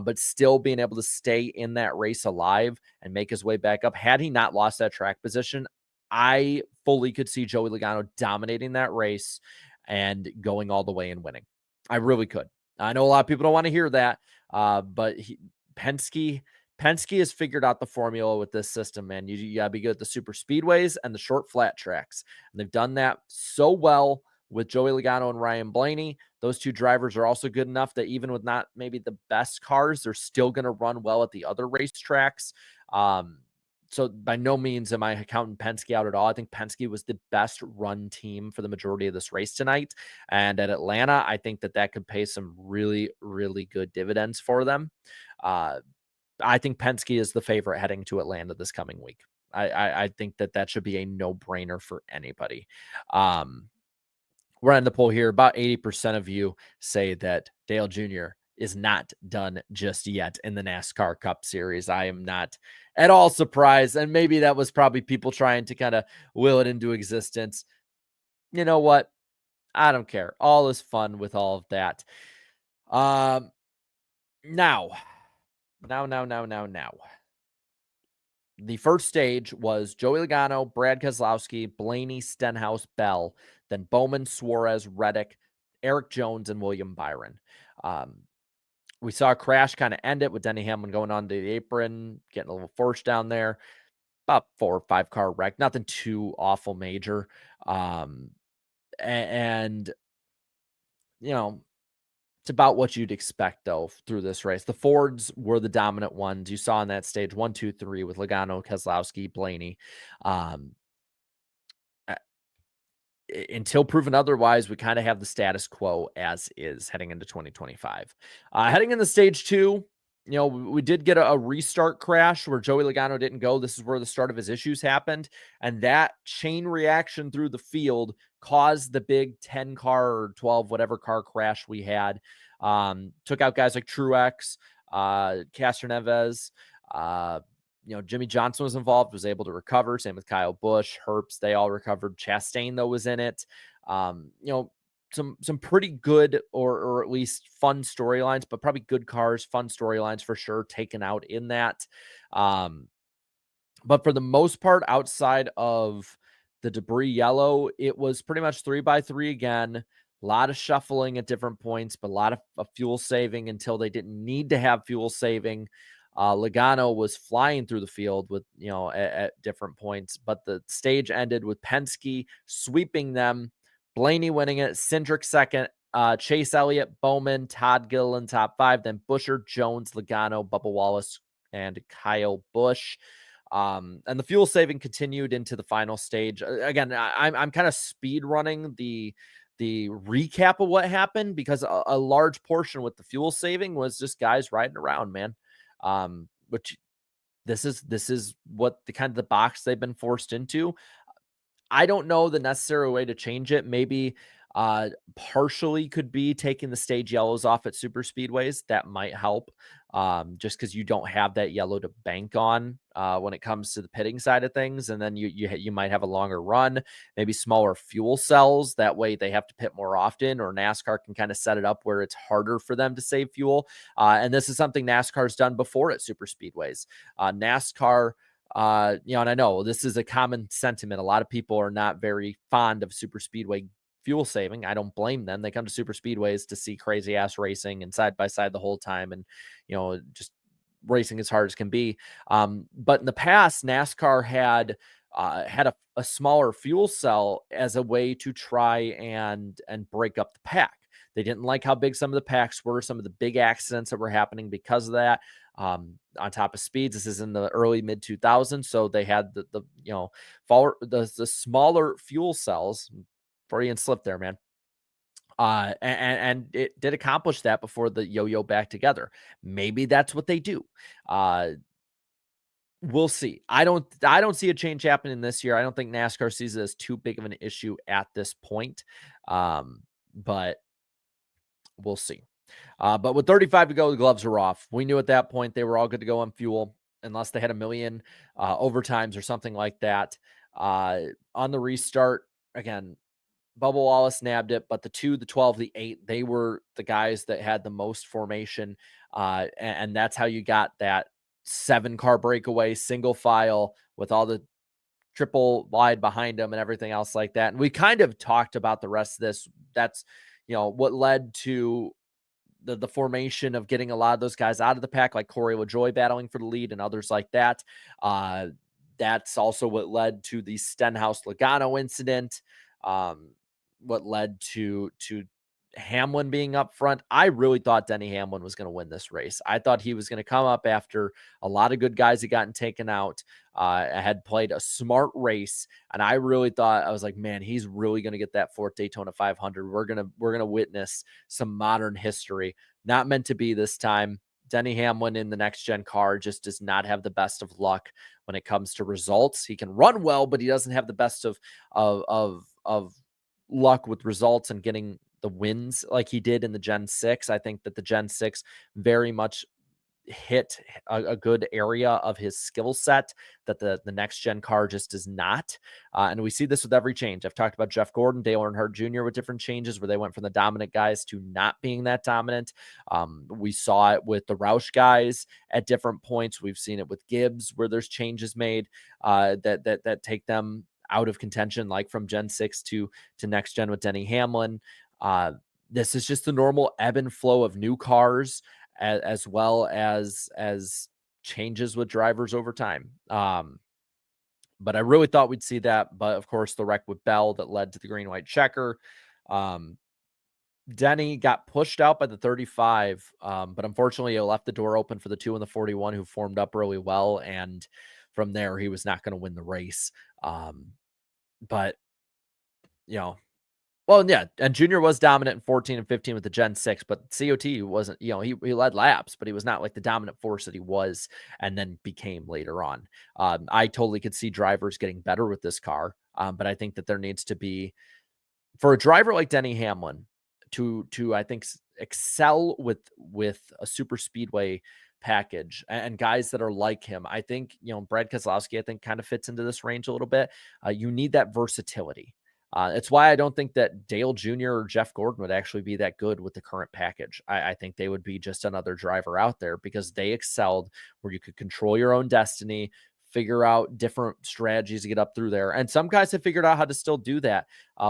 but still being able to stay in that race alive and make his way back up. Had he not lost that track position, I fully could see Joey Logano dominating that race and going all the way and winning. I really could. I know a lot of people don't want to hear that, but Penske has figured out the formula with this system, man. You got to be good at the super speedways and the short flat tracks. And they've done that so well with Joey Logano and Ryan Blaney. Those two drivers are also good enough that even with not maybe the best cars, they're still going to run well at the other racetracks. So by no means am I counting Penske out at all. I think Penske was the best run team for the majority of this race tonight. And at Atlanta, I think that could pay some really, really good dividends for them. I think Penske is the favorite heading to Atlanta this coming week. I think that should be a no-brainer for anybody. We're on the poll here. About 80% of you say that Dale Jr. is not done just yet in the NASCAR Cup Series. I am not at all surprised. And maybe that was probably people trying to kind of will it into existence. You know what? I don't care. All is fun with all of that. Now. The first stage was Joey Logano, Brad Keselowski, Blaney, Stenhouse, Bell, then Bowman, Suarez, Reddick, Eric Jones, and William Byron. We saw a crash kind of end it with Denny Hamlin going on the apron, getting a little force down there. About 4 or 5 car wreck, nothing too awful major. And it's about what you'd expect, though, through this race. The Fords were the dominant ones. You saw on that stage 1, 2, 3 with Logano, Keselowski, Blaney. Until proven otherwise, we kind of have the status quo as is heading into 2025. Heading into stage 2, we did get a restart crash where Joey Logano didn't go. This is where the start of his issues happened. And that chain reaction through the field caused the big 10 car or 12, whatever car crash we had. Took out guys like Truex, Castro Neves, Jimmy Johnson was involved, was able to recover. Same with Kyle Busch, Herbst, they all recovered. Chastain, though, was in it. Some pretty good or at least fun storylines, but probably good cars, fun storylines for sure, taken out in that. But for the most part, outside of the debris yellow, it was pretty much 3x3 again. A lot of shuffling at different points, but a lot of fuel saving until they didn't need to have fuel saving. Logano was flying through the field with, at different points, but the stage ended with Penske sweeping them, Blaney winning it, Cindric second, Chase Elliott, Bowman, Todd Gilliland top 5, then Buescher, Jones, Logano, Bubba Wallace, and Kyle Busch. And the fuel saving continued into the final stage. Again, I'm kind of speed running the recap of what happened because a large portion with the fuel saving was just guys riding around, man. Which this is what the kind of the box they've been forced into. I don't know the necessary way to change it. Maybe partially could be taking the stage yellows off at super speedways. That might help. just because you don't have that yellow to bank on when it comes to the pitting side of things. And then you might have a longer run, maybe smaller fuel cells. That way they have to pit more often, or NASCAR can kind of set it up where it's harder for them to save fuel. And this is something NASCAR's done before at super speedways. NASCAR, and I know this is a common sentiment. A lot of people are not very fond of super speedway fuel saving. I don't blame them. They come to super speedways to see crazy ass racing and side by side the whole time, and just racing as hard as can be. But in the past, NASCAR had a smaller fuel cell as a way to try and break up the pack. They didn't like how big some of the packs were, some of the big accidents that were happening because of that. On top of speeds, this is in the early mid 2000s, so they had the smaller fuel cells. Freudian slip there, man. And it did accomplish that before the yo-yo back together. Maybe that's what they do. We'll see. I don't see a change happening this year. I don't think NASCAR sees it as too big of an issue at this point. But we'll see. But with 35 to go, the gloves are off. We knew at that point they were all good to go on fuel, unless they had a million overtimes or something like that. On the restart, again, Bubba Wallace nabbed it, but the 2, the 12, the 8, they were the guys that had the most formation. And that's how you got that 7-car breakaway, single file with all the triple wide behind them and everything else like that. And we kind of talked about the rest of this. That's, what led to the formation of getting a lot of those guys out of the pack, like Corey LaJoie battling for the lead and others like that. That's also what led to the Stenhouse-Logano incident. What led to Hamlin being up front. I really thought Denny Hamlin was going to win this race. I thought he was going to come up after a lot of good guys had gotten taken out. Had played a smart race, and I really thought, I was like, man, he's really going to get that 4th Daytona 500. We're gonna witness some modern history. Not meant to be this time. Denny Hamlin in the next gen car just does not have the best of luck when it comes to results. He can run well, but he doesn't have the best of luck with results and getting the wins like he did in the Gen 6. I think that the Gen 6 very much hit a good area of his skill set that the next gen car just does not. And we see this with every change. I've talked about Jeff Gordon, Dale Earnhardt Jr. with different changes where they went from the dominant guys to not being that dominant. We saw it with the Roush guys at different points. We've seen it with Gibbs where there's changes made that take them out of contention, like from Gen 6 to next gen with Denny Hamlin. This is just the normal ebb and flow of new cars, as well as changes with drivers over time. But I really thought we'd see that. But of course, the wreck with Bell that led to the green-white checker. Denny got pushed out by the 35, but unfortunately, it left the door open for the 2 and the 41 who formed up really well. And from there, he was not going to win the race. But, well, yeah, and Junior was dominant in 14 and 15 with the Gen 6, but COT wasn't, he led laps, but he was not like the dominant force that he was and then became later on. I totally could see drivers getting better with this car, but I think that there needs to be, for a driver like Denny Hamlin to I think excel with a super speedway package and guys that are like him. I think, Brad Keselowski, I think kind of fits into this range a little bit. You need that versatility. It's why I don't think that Dale Jr. or Jeff Gordon would actually be that good with the current package. I think they would be just another driver out there because they excelled where you could control your own destiny, figure out different strategies to get up through there. And some guys have figured out how to still do that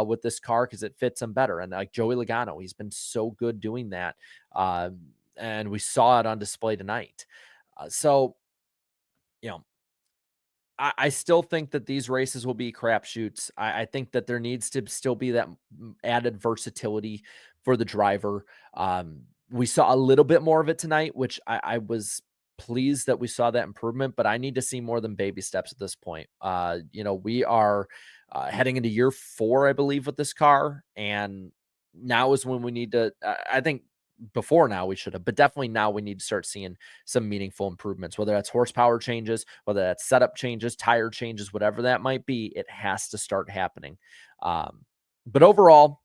with this car because it fits them better. And like Joey Logano, he's been so good doing that. And we saw it on display tonight. So, I still think that these races will be crapshoots. I think that there needs to still be that added versatility for the driver. We saw a little bit more of it tonight, which I was pleased that we saw that improvement, but I need to see more than baby steps at this point. We are heading into year 4, I believe, with this car. And now is when we need to, I think, before now we should have, but definitely now we need to start seeing some meaningful improvements, whether that's horsepower changes, whether that's setup changes, tire changes, whatever that might be. It has to start happening. But overall,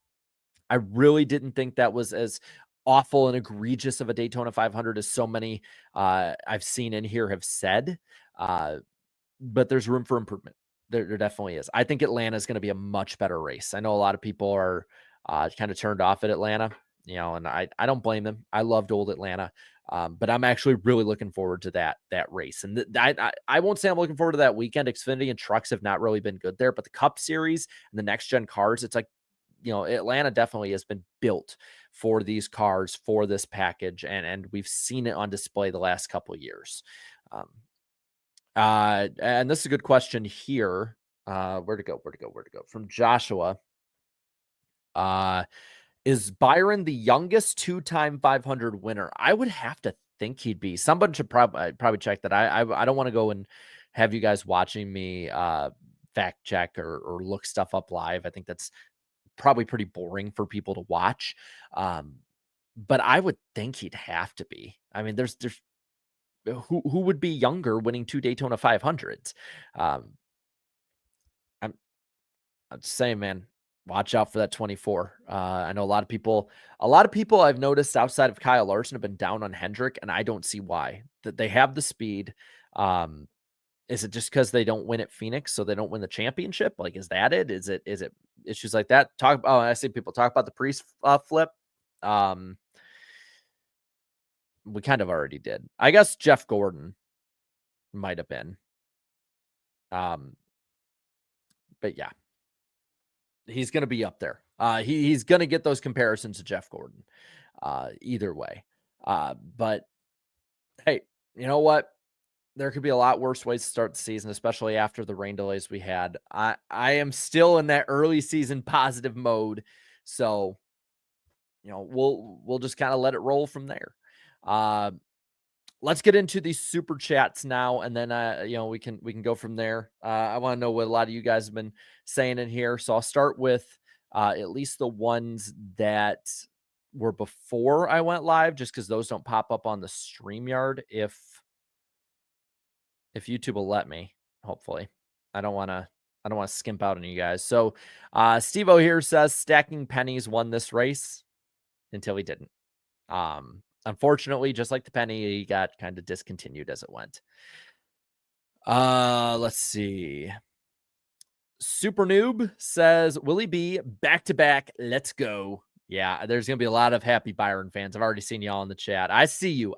I really didn't think that was as awful and egregious of a Daytona 500 as so many I've seen in here have said. But there's room for improvement. There definitely is. I think Atlanta is going to be a much better race. I know a lot of people are kind of turned off at Atlanta, and I don't blame them. I loved old Atlanta, but I'm actually really looking forward to that race. And I won't say I'm looking forward to that weekend. Xfinity and trucks have not really been good there, but the Cup Series and the next gen cars, it's like, Atlanta definitely has been built for these cars, for this package, and we've seen it on display the last couple of years. And this is a good question here. Where to go? From Joshua. Is Byron the youngest two-time 500 winner? I would have to think he'd be. Someone should probably check that. I don't want to go and have you guys watching me fact check or look stuff up live. I think that's probably pretty boring for people to watch. But I would think he'd have to be. I mean, there's who would be younger winning 2 Daytona 500s? I'm just saying, man, watch out for that 24. I know a lot of people I've noticed outside of Kyle Larson have been down on Hendrick, and I don't see why. That they have the speed. Is it just because they don't win at Phoenix, so they don't win the championship? Like, is that it? Is it issues like that? I see people talk about the Priest flip. We kind of already did. I guess Jeff Gordon might have been. But yeah, he's going to be up there. He's going to get those comparisons to Jeff Gordon. Either way. But hey, you know what? There could be a lot worse ways to start the season, especially after the rain delays we had. I am still in that early season positive mode. So, we'll just kind of let it roll from there. Let's get into these super chats now, and then we can go from there. I want to know what a lot of you guys have been saying in here, so I'll start with at least the ones that were before I went live, just because those don't pop up on the StreamYard. If YouTube will let me, hopefully. I don't want to skimp out on you guys. So Steve-O here says stacking pennies won this race until he didn't. Unfortunately, just like the penny, he got kind of discontinued as it went. Let's see. Super Noob says, will he be back-to-back? Let's go. Yeah, there's going to be a lot of happy Byron fans. I've already seen y'all in the chat. I see you.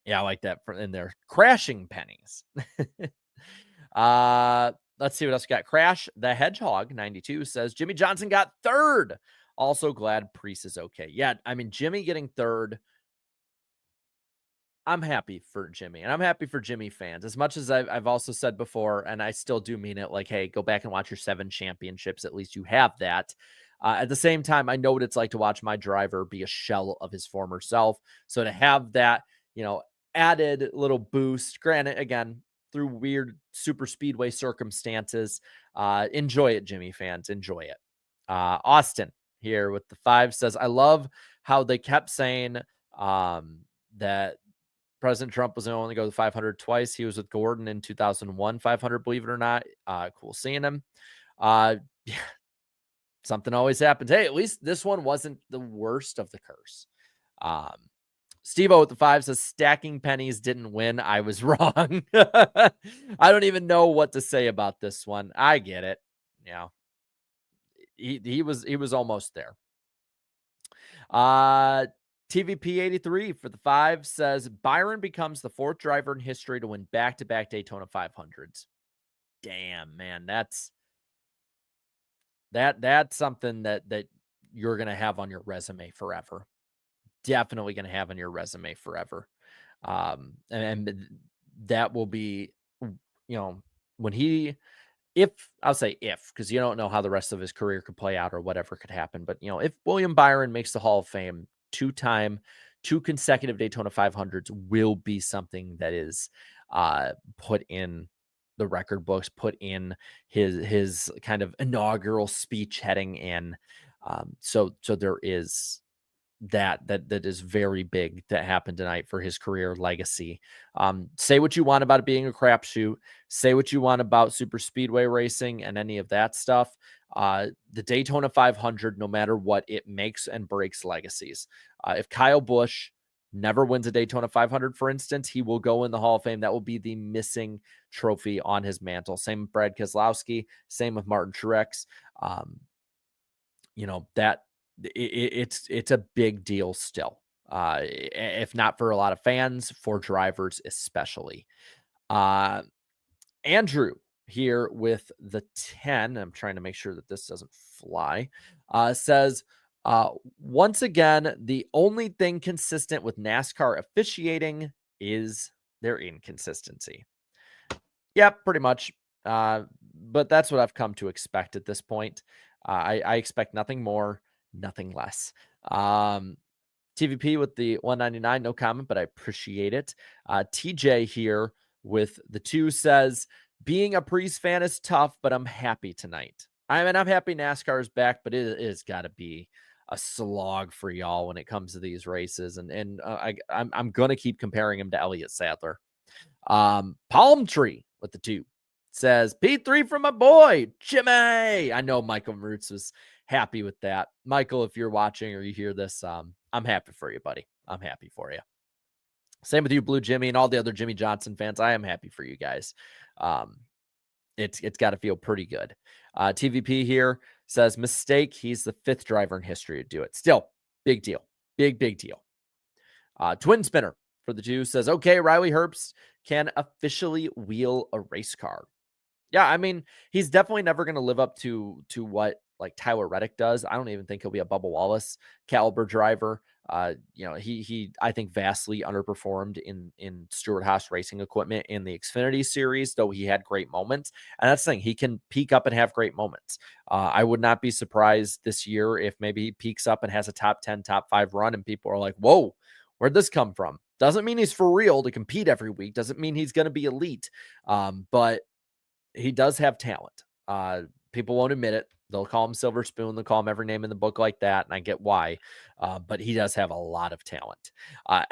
Yeah, I like that in there. Crashing pennies. Let's see what else we got. Crash the Hedgehog 92 says Jimmy Johnson got third. Also glad Priest is okay. Yeah, I mean, Jimmy getting third. I'm happy for Jimmy, and I'm happy for Jimmy fans. As much as I've also said before, and I still do mean it, like, hey, go back and watch your 7 championships. At least you have that. At the same time, I know what it's like to watch my driver be a shell of his former self. So to have that, added little boost, granted, again, through weird super speedway circumstances, enjoy it, Jimmy fans. Enjoy it. Austin here with the 5 says, I love how they kept saying that President Trump was only go to 500 twice. He was with Gordon in 2001 500, believe it or not. Cool seeing him. Yeah, something always happens. Hey, at least this one wasn't the worst of the curse. Steve-O with the 5 says stacking pennies didn't win. I was wrong. I don't even know what to say about this one. I get it. Yeah. He was almost there. TVP 83 for the 5 says Byron becomes the 4th driver in history to win back-to-back Daytona 500s. Damn, man, that's something that you're going to have on your resume forever. Definitely going to have on your resume forever. And that will be, when I'll say if, because you don't know how the rest of his career could play out or whatever could happen. But, if William Byron makes the Hall of Fame, 2 consecutive Daytona 500s will be something that is put in the record books, put in his kind of inaugural speech heading in. So there is that is very big that happened tonight for his career legacy. Say what you want about it being a crapshoot. Say what you want about super speedway racing and any of that stuff. The Daytona 500, no matter what, it makes and breaks legacies. If Kyle Busch never wins a Daytona 500, for instance, he will go in the Hall of Fame. That will be the missing trophy on his mantle. Same with Brad Keselowski, same with Martin Truex. That it's a big deal still. If not for a lot of fans, for drivers especially. Andrew here with the 10. I'm trying to make sure that this doesn't fly. Says, once again, the only thing consistent with NASCAR officiating is their inconsistency. Yeah, pretty much. But that's what I've come to expect at this point. I expect nothing more, nothing less. TVP with the 199, no comment, but I appreciate it. TJ here with the 2 says, being a Priest fan is tough, but I'm happy tonight. I'm happy NASCAR is back, but it has got to be a slog for y'all when it comes to these races. I'm going to keep comparing him to Elliott Sadler. Palm Tree with the 2 says, P3 from my boy, Jimmy. I know Michael Roots was happy with that. Michael, if you're watching or you hear this, I'm happy for you, buddy. I'm happy for you. Same with you, Blue Jimmy, and all the other Jimmy Johnson fans. I am happy for you guys. It's got to feel pretty good. TVP here says, mistake. He's the 5th driver in history to do it. Still, big deal. Big deal. Twin Spinner for the 2 says, okay, Riley Herbst can officially wheel a race car. Yeah, I mean, he's definitely never going to live up to what like Tyler Reddick does. I don't even think he'll be a Bubba Wallace caliber driver. He I think vastly underperformed in Stewart Haas racing equipment in the Xfinity series, though he had great moments. And that's the thing, he can peak up and have great moments. I would not be surprised this year if maybe he peaks up and has a top 10, top 5 run and people are like, whoa, where'd this come from? Doesn't mean he's for real to compete every week. Doesn't mean he's going to be elite. But he does have talent. People won't admit it. They'll call him Silver Spoon. They'll call him every name in the book like that. And I get why. But he does have a lot of talent.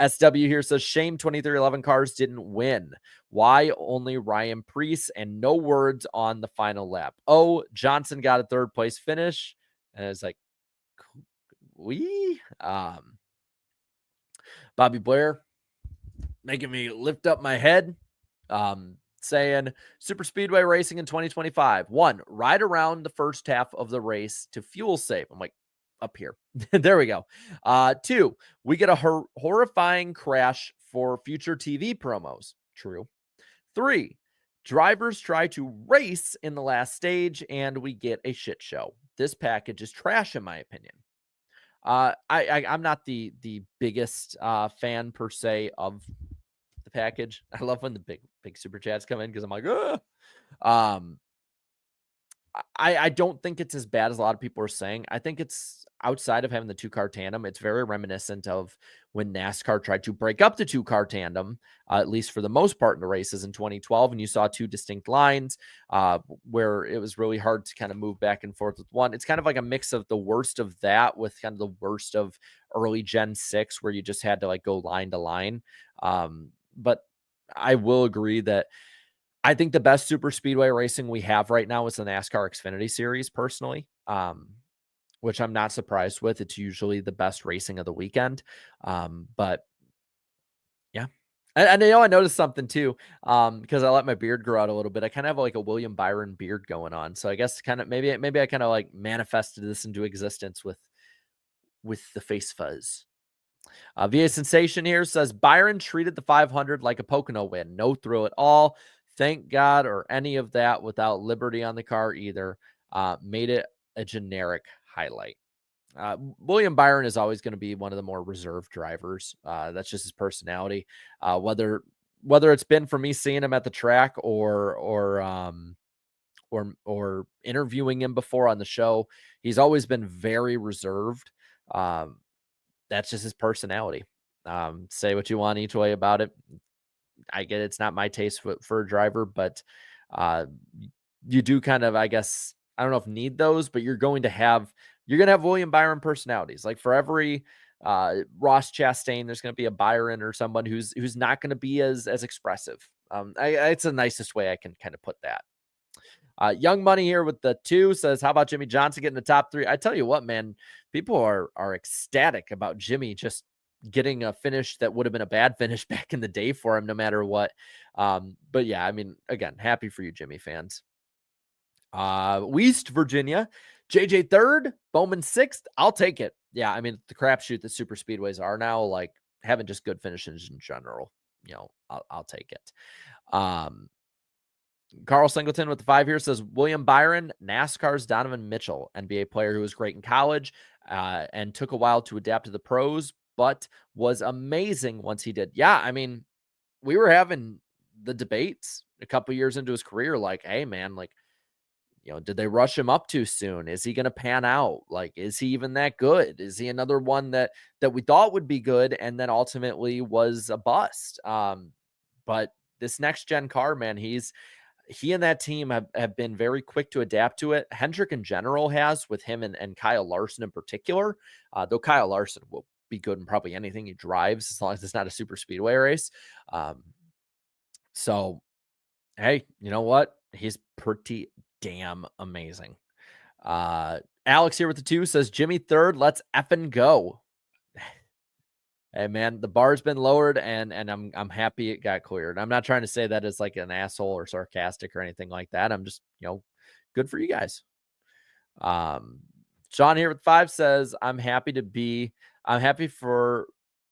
SW here says, shame 2311 cars didn't win. Why only Ryan Preece and no words on the final lap? Oh, Johnson got a 3rd place finish. And it's like, Bobby Blair making me lift up my head. Saying super speedway racing in 2025. 1, ride around the first half of the race to fuel save. I'm like, up here. There we go. 2, we get a horrifying crash for future TV promos. True. 3, drivers try to race in the last stage and we get a shit show. This package is trash in my opinion. I'm not the biggest fan per se of the package. I love when the big super chats come in because I'm like, I don't think it's as bad as a lot of people are saying. I think it's outside of having the 2-car tandem. It's very reminiscent of when NASCAR tried to break up the 2-car tandem, at least for the most part in the races in 2012. And you saw 2 distinct lines where it was really hard to kind of move back and forth with one. It's kind of like a mix of the worst of that with kind of the worst of early Gen 6, where you just had to like go line to line. But I will agree that I think the best super speedway racing we have right now is the NASCAR Xfinity series personally, which I'm not surprised with. It's usually the best racing of the weekend. But yeah. And I noticed something too, because I let my beard grow out a little bit. I kind of have like a William Byron beard going on. So I guess kind of maybe I kind of like manifested this into existence with the face fuzz. VA Sensation here says Byron treated the 500 like a Pocono win. No thrill at all. Thank God, or any of that without Liberty on the car either. Made it a generic highlight. William Byron is always going to be one of the more reserved drivers. That's just his personality. Whether it's been for me seeing him at the track or interviewing him before on the show, he's always been very reserved. That's just his personality. Say what you want each way about it. I get it's not my taste for a driver, but you do kind of, I guess, I don't know if need those, but you're going to have William Byron personalities. Like for every Ross Chastain, there's going to be a Byron or someone who's not going to be as expressive. It's the nicest way I can kind of put that. Young Money here with the 2 says, how about Jimmy Johnson getting the top 3? I tell you what, man, people are ecstatic about Jimmy just getting a finish that would have been a bad finish back in the day for him, no matter what. But yeah, I mean, again, happy for you, Jimmy fans. West Virginia, JJ 3rd, Bowman 6th. I'll take it. Yeah, I mean, the crapshoot that super speedways are now, like having just good finishes in general. I'll take it. Carl Singleton with the 5 here says, William Byron, NASCAR's Donovan Mitchell, NBA player who was great in college and took a while to adapt to the pros, but was amazing once he did. Yeah, I mean, we were having the debates a couple years into his career, like, hey, man, like, did they rush him up too soon? Is he going to pan out? Like, is he even that good? Is he another one that we thought would be good and then ultimately was a bust? But this next gen car, man, he and that team have been very quick to adapt to it. Hendrick in general has, with him and Kyle Larson in particular, though Kyle Larson will be good in probably anything he drives as long as it's not a super speedway race. So, hey, you know what? He's pretty damn amazing. Alex here with the 2 says, Jimmy 3rd, let's effing go. Hey man, the bar's been lowered and I'm happy it got cleared. I'm not trying to say that as like an asshole or sarcastic or anything like that. I'm just, good for you guys. Sean here with 5 says, I'm happy for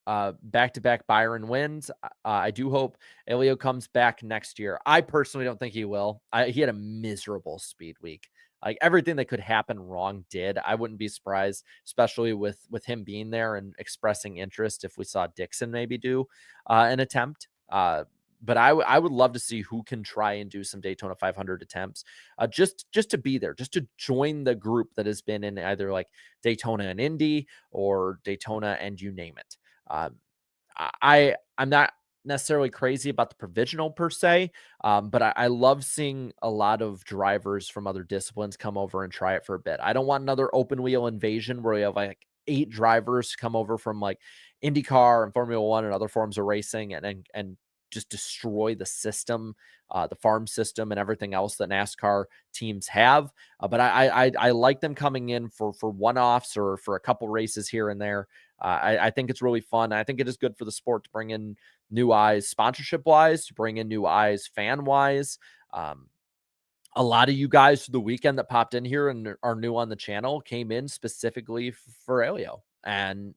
back-to-back Byron wins. I do hope Elio comes back next year. I personally don't think he will. He had a miserable speed week. Like everything that could happen wrong did. I wouldn't be surprised, especially with him being there and expressing interest, if we saw Dixon maybe do an attempt. But I would love to see who can try and do some Daytona 500 attempts, just to be there, just to join the group that has been in either like Daytona and Indy or Daytona and you name it. I'm not necessarily crazy about the provisional per se, but I love seeing a lot of drivers from other disciplines come over and try it for a bit. I don't want another open wheel invasion where we have like 8 drivers come over from like IndyCar and Formula One and other forms of racing and just destroy the system, the farm system and everything else that NASCAR teams have. But I like them coming in for one-offs or for a couple races here and there. I think it's really fun. I think it is good for the sport to bring in new eyes, sponsorship-wise, to bring in new eyes, fan-wise. A lot of you guys the weekend that popped in here and are new on the channel came in specifically for Elio. And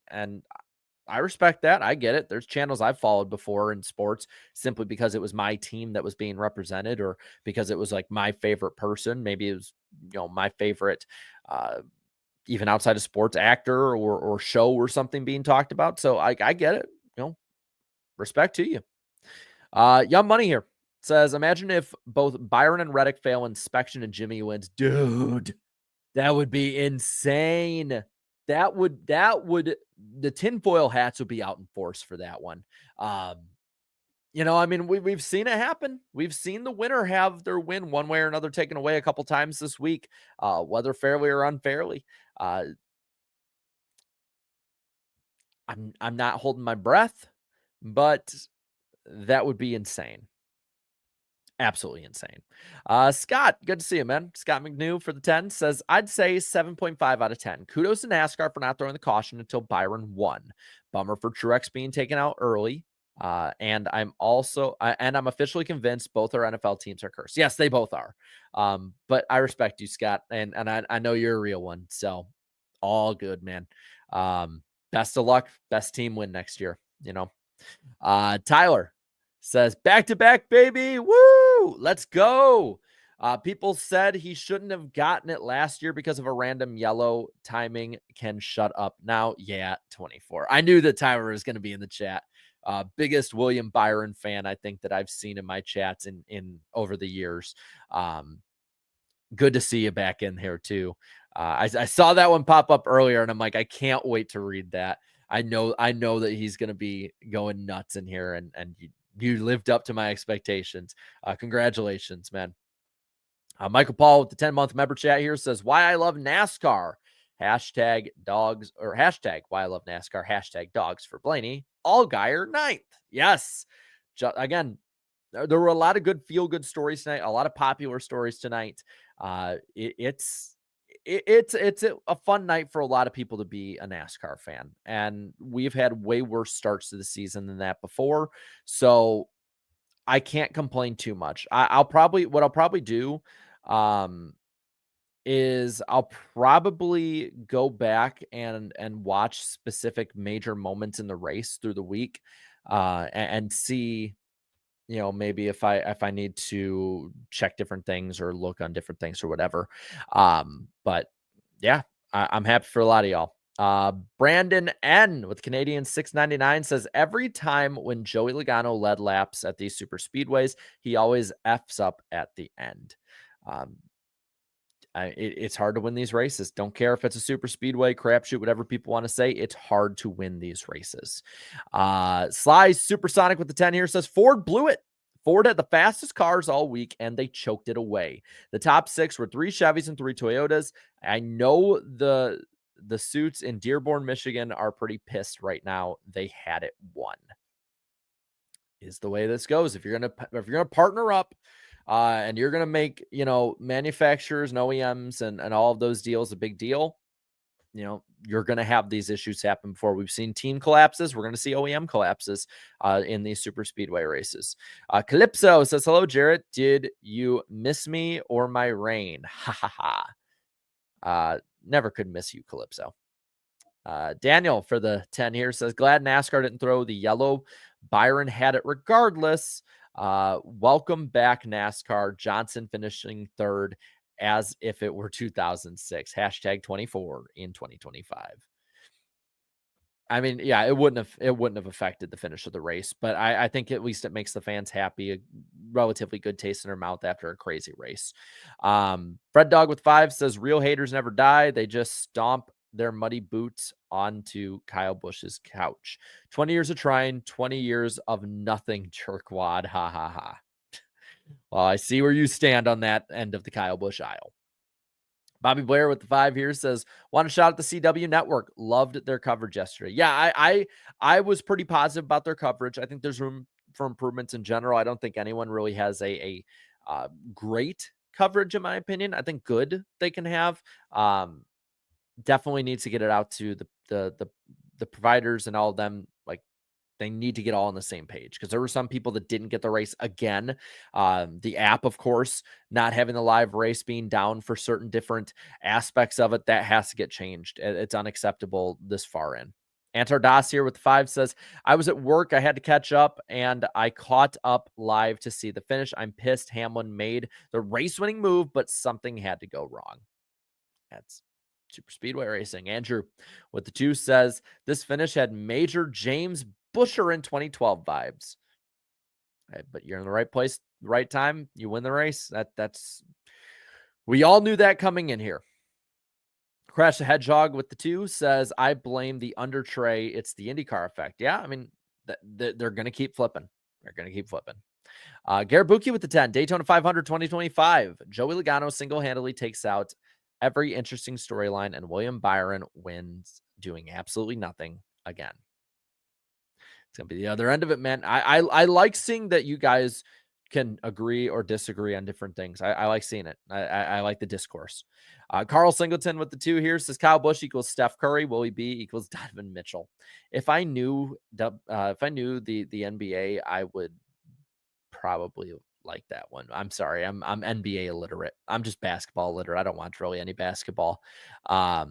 I respect that. I get it. There's channels I've followed before in sports simply because it was my team that was being represented or because it was like my favorite person. Maybe it was, my favorite, even outside of sports, actor or show or something being talked about. So I get it. Respect to you. Young Money here says, imagine if both Byron and Reddick fail inspection and Jimmy wins. Dude, that would be insane. That would the tinfoil hats would be out in force for that one. I mean, we've seen it happen. We've seen the winner have their win one way or another taken away a couple times this week, whether fairly or unfairly. I'm not holding my breath, but that would be insane. Absolutely insane. Scott, good to see you, man. Scott McNew for the 10 says, I'd say 7.5 out of 10. Kudos to NASCAR for not throwing the caution until Byron won. Bummer for Truex being taken out early. And I'm officially convinced both our NFL teams are cursed. Yes, they both are. But I respect you, Scott, and I know you're a real one. So all good, man. Best of luck. Best team win next year. Tyler says, back-to-back, baby. Woo! Let's go. People said he shouldn't have gotten it last year because of a random yellow. Timing can shut up now. Yeah, 24. I knew that Tyler was going to be in the chat. Biggest William Byron fan I think that I've seen in my chats in over the years. Good to see you back in here too. I saw that one pop up earlier and I'm like, I can't wait to read that. I know that he's going to be going nuts in here and you lived up to my expectations. Congratulations, man. Michael Paul with the 10-month member chat here says, why I love NASCAR. Hashtag dogs or hashtag why I love NASCAR. Hashtag dogs for Blaney. Allgaier 9th. Yes. Again, there were a lot of good feel-good stories tonight, a lot of popular stories tonight. It's a fun night for a lot of people to be a NASCAR fan, and we've had way worse starts to the season than that before. So I can't complain too much. What I'll probably do, um, is I'll probably go back and watch specific major moments in the race through the week, and see, maybe if I need to check different things or look on different things or whatever. But yeah, I'm happy for a lot of y'all. Brandon N with Canadian 699 says every time when Joey Logano led laps at these super speedways, he always F's up at the end. It's hard to win these races. Don't care if it's a super speedway, crapshoot, whatever people want to say. It's hard to win these races. Sly Supersonic with the 10 here says Ford blew it. Ford had the fastest cars all week, and they choked it away. The top 6 were 3 Chevys and 3 Toyotas. I know the suits in Dearborn, Michigan are pretty pissed right now. They had it won. Is the way this goes. If you're gonna partner up, and you're gonna make manufacturers and OEMs and all of those deals a big deal, you're gonna have these issues happen before. We've seen team collapses. We're gonna see OEM collapses in these super speedway races. Calypso says, "Hello, Jarrett. Did you miss me or my rain?" Ha ha ha. Never could miss you, Calypso. Daniel for the 10 here says, "Glad NASCAR didn't throw the yellow. Byron had it regardless. Welcome back, NASCAR. Johnson finishing third as if it were 2006. Hashtag 24 in 2025. I mean, yeah, it wouldn't have affected the finish of the race, but I think at least it makes the fans happy. A relatively good taste in their mouth after a crazy race. Fred Dog with 5 says, "Real haters never die. They just stomp their muddy boots onto Kyle Busch's couch. 20 years of trying, 20 years of nothing, jerkwad. Ha ha ha." Well, I see where you stand on that end of the Kyle Busch aisle. Bobby Blair with the 5 here says, "Want to shout out the CW network. Loved their coverage yesterday." Yeah, I was pretty positive about their coverage. I think there's room for improvements in general. I don't think anyone really has a great coverage, in my opinion. I think good they can have. Definitely needs to get it out to the providers and all of them. Like, they need to get all on the same page, because there were some people that didn't get the race again. The app, of course, not having the live race, being down for certain different aspects of it, that has to get changed. It's unacceptable this far in. Antar Das here with the 5 says, "I was at work. I had to catch up, and I caught up live to see the finish. I'm pissed Hamlin made the race-winning move, but something had to go wrong." That's super speedway racing. Andrew with the 2 says, "This finish had major James Busher in 2012 vibes." But you're in the right place, right time, you win the race. That's we all knew that coming in here. Crash the Hedgehog with the 2 says, "I blame the under tray. It's the IndyCar effect." Yeah, I mean, they're going to keep flipping. They're going to keep flipping. Garrett Buki with the 10. Daytona 500 2025. Joey Logano single-handedly takes out every interesting storyline, and William Byron wins doing absolutely nothing again. It's gonna be the other end of it, man. I like seeing that you guys can agree or disagree on different things. I like seeing it. I like the discourse. Carl Singleton with the 2 here says, "Kyle Busch equals Steph Curry. Willie B equals Donovan Mitchell." If I knew the NBA, I would probably like that one. I'm sorry. I'm NBA illiterate. I'm just basketball illiterate. I don't watch really any basketball. I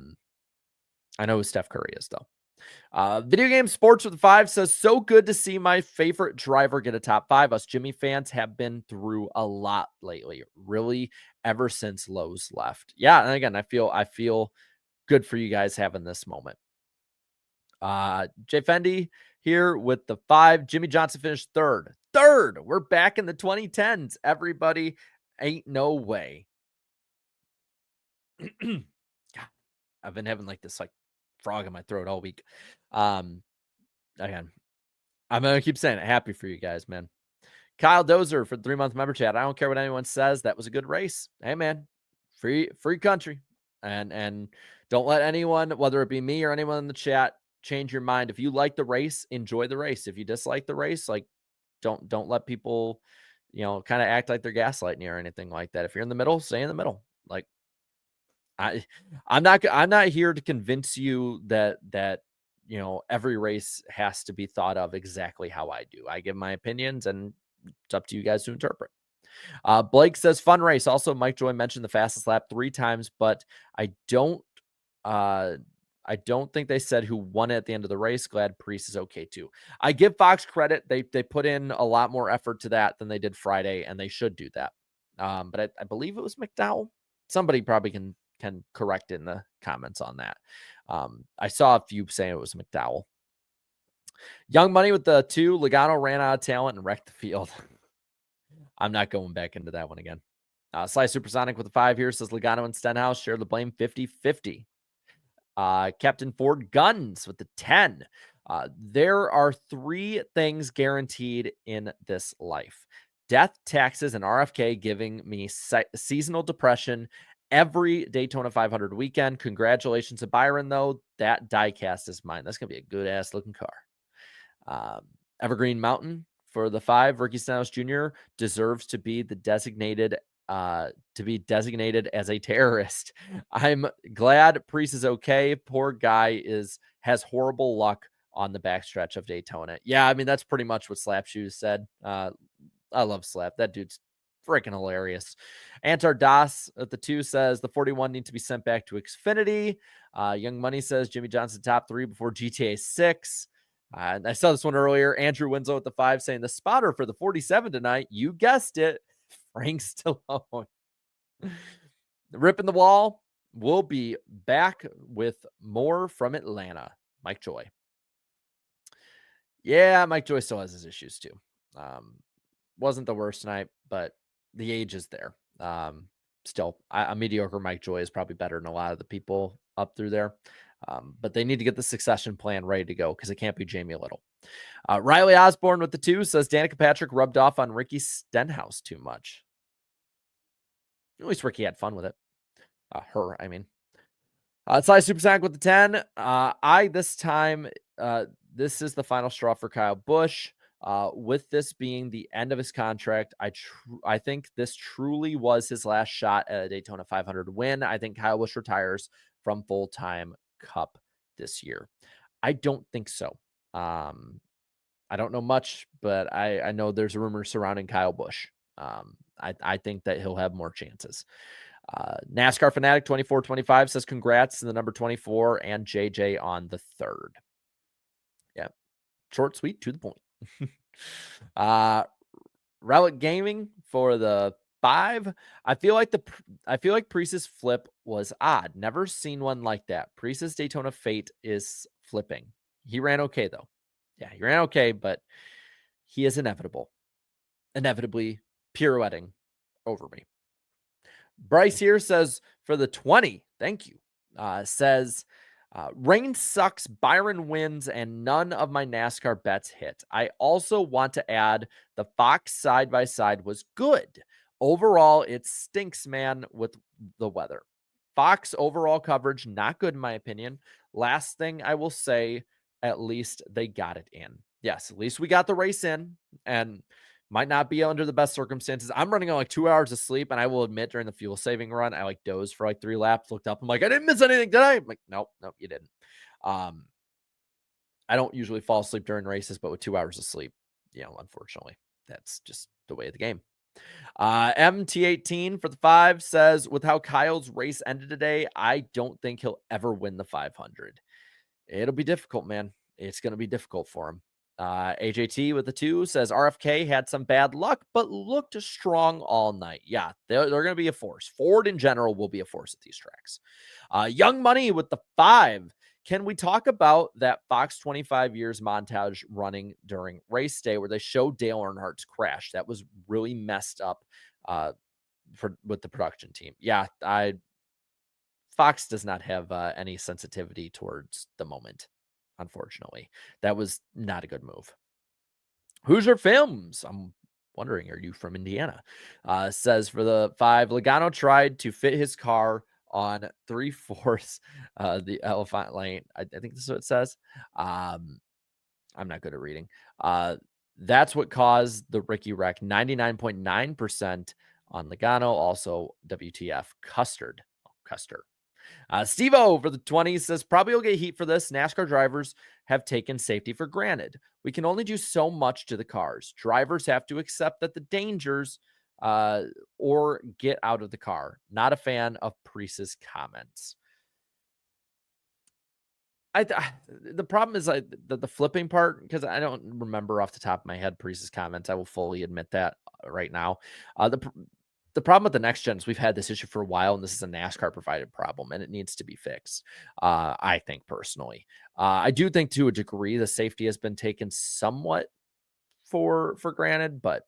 know who Steph Curry is, though. Video game sports with the 5 says, "So good to see my favorite driver get a top 5. Us Jimmy fans have been through a lot lately, really, ever since Lowe's left." Yeah, and again, I feel good for you guys having this moment. Jay Fendi here with the 5. Jimmy Johnson finished third. We're back in the 2010s. Everybody, ain't no way. God, I've been having like this frog in my throat all week. Again, I'm gonna keep saying it. Happy for you guys, man. Kyle Dozer for the 3-month member chat. "I don't care what anyone says. That was a good race." Hey, man, free country, and don't let anyone, whether it be me or anyone in the chat, change your mind. If you like the race, enjoy the race. If you dislike the race, don't let people kind of act like they're gaslighting you or anything like that. If you're in the middle, stay in the middle. Like I'm not here to convince you that every race has to be thought of exactly how I do. I give my opinions, and it's up to you guys to interpret. Blake says fun race. Also, Mike Joy mentioned the fastest lap 3 times, but I don't uh I don't think they said who won it at the end of the race. Glad Priest is okay too. I give Fox credit. They put in a lot more effort to that than they did Friday, and they should do that. But I believe it was McDowell. Somebody probably can correct in the comments on that. I saw a few saying it was McDowell. Young Money with the 2. Logano ran out of talent and wrecked the field. I'm not going back into that one again. Sly Supersonic with the 5 here says Logano and Stenhouse share the blame 50-50. Captain Ford Guns with the 10. There are 3 things guaranteed in this life: death, taxes, and RFK giving me seasonal depression every Daytona 500 weekend. Congratulations to Byron, though. That diecast is mine. That's going to be a good-ass looking car. Evergreen Mountain for the 5. Ricky Stenhouse Jr. deserves to be designated as a terrorist. I'm glad Priest is okay. Poor guy has horrible luck on the backstretch of Daytona. Yeah, I mean, that's pretty much what Slap Shoes said. I love Slap. That dude's freaking hilarious. Antar Das at the 2 says the 41 need to be sent back to Xfinity. Young Money says Jimmy Johnson top 3 before GTA 6. I saw this one earlier. Andrew Winslow at the 5 saying the spotter for the 47 tonight. You guessed it. Frank Stallone. Ripping the Wall. We'll be back with more from Atlanta. Mike Joy. Yeah, Mike Joy still has his issues too. Wasn't the worst tonight, but the age is there. Still, a mediocre Mike Joy is probably better than a lot of the people up through there. But they need to get the succession plan ready to go because it can't be Jamie Little. Riley Osborne with the 2 says Danica Patrick rubbed off on Ricky Stenhouse too much. At least Ricky had fun with it. Her, I mean. Sly Supersonic with the 10. This is the final straw for Kyle Busch. With this being the end of his contract, I think this truly was his last shot at a Daytona 500 win. I think Kyle Busch retires from full-time Cup this year. I don't think so. I don't know much, but I know there's rumors surrounding Kyle Busch. I think that he'll have more chances. NASCAR Fanatic 2425 says congrats to the number 24 and JJ on the 3rd. Yeah. Short, sweet, to the point. Relic Gaming for the 5. I feel like Priest's flip was odd. Never seen one like that. Priest's Daytona fate is flipping. He ran okay though. Yeah, he ran okay, but he is inevitably pirouetting over me. Bryce here says for the 20, thank you. Says rain sucks, Byron wins, and none of my NASCAR bets hit. I also want to add the Fox side-by-side was good. Overall, it stinks, man, with the weather. Fox overall coverage, not good in my opinion. Last thing I will say, at least they got it in. Yes, at least we got the race in, and might not be under the best circumstances. I'm running on like 2 hours of sleep, and I will admit during the fuel saving run, I like dozed for like 3 laps, looked up. I'm like, I didn't miss anything, did I? I'm like, nope, you didn't. I don't usually fall asleep during races, but with 2 hours of sleep, unfortunately, that's just the way of the game. MT18 for the 5 says, with how Kyle's race ended today, I don't think he'll ever win the 500. It'll be difficult, man. It's going to be difficult for him. AJT with the 2 says RFK had some bad luck, but looked strong all night. Yeah, they're going to be a force. Ford in general will be a force at these tracks. Young Money with the 5. Can we talk about that Fox 25 years montage running during race day where they showed Dale Earnhardt's crash? That was really messed up with the production team. Yeah, Fox does not have any sensitivity towards the moment. Unfortunately, that was not a good move. Hoosier Films, I'm wondering, are you from Indiana? Says for the 5, Logano tried to fit his car on 3/4 the elephant lane. I think this is what it says. I'm not good at reading. That's what caused the Ricky wreck. 99.9% on Logano. Also, WTF Custard. Custer. Steve-O for the 20 says, probably will get heat for this. NASCAR drivers have taken safety for granted. We can only do so much to the cars. Drivers have to accept that the dangers or get out of the car. Not a fan of Priest's comments. The problem is the flipping part, because I don't remember off the top of my head Priest's comments. I will fully admit that right now. The problem with the next gens, we've had this issue for a while, and this is a NASCAR provided problem, and it needs to be fixed. I think personally, I do think to a degree the safety has been taken somewhat for granted, but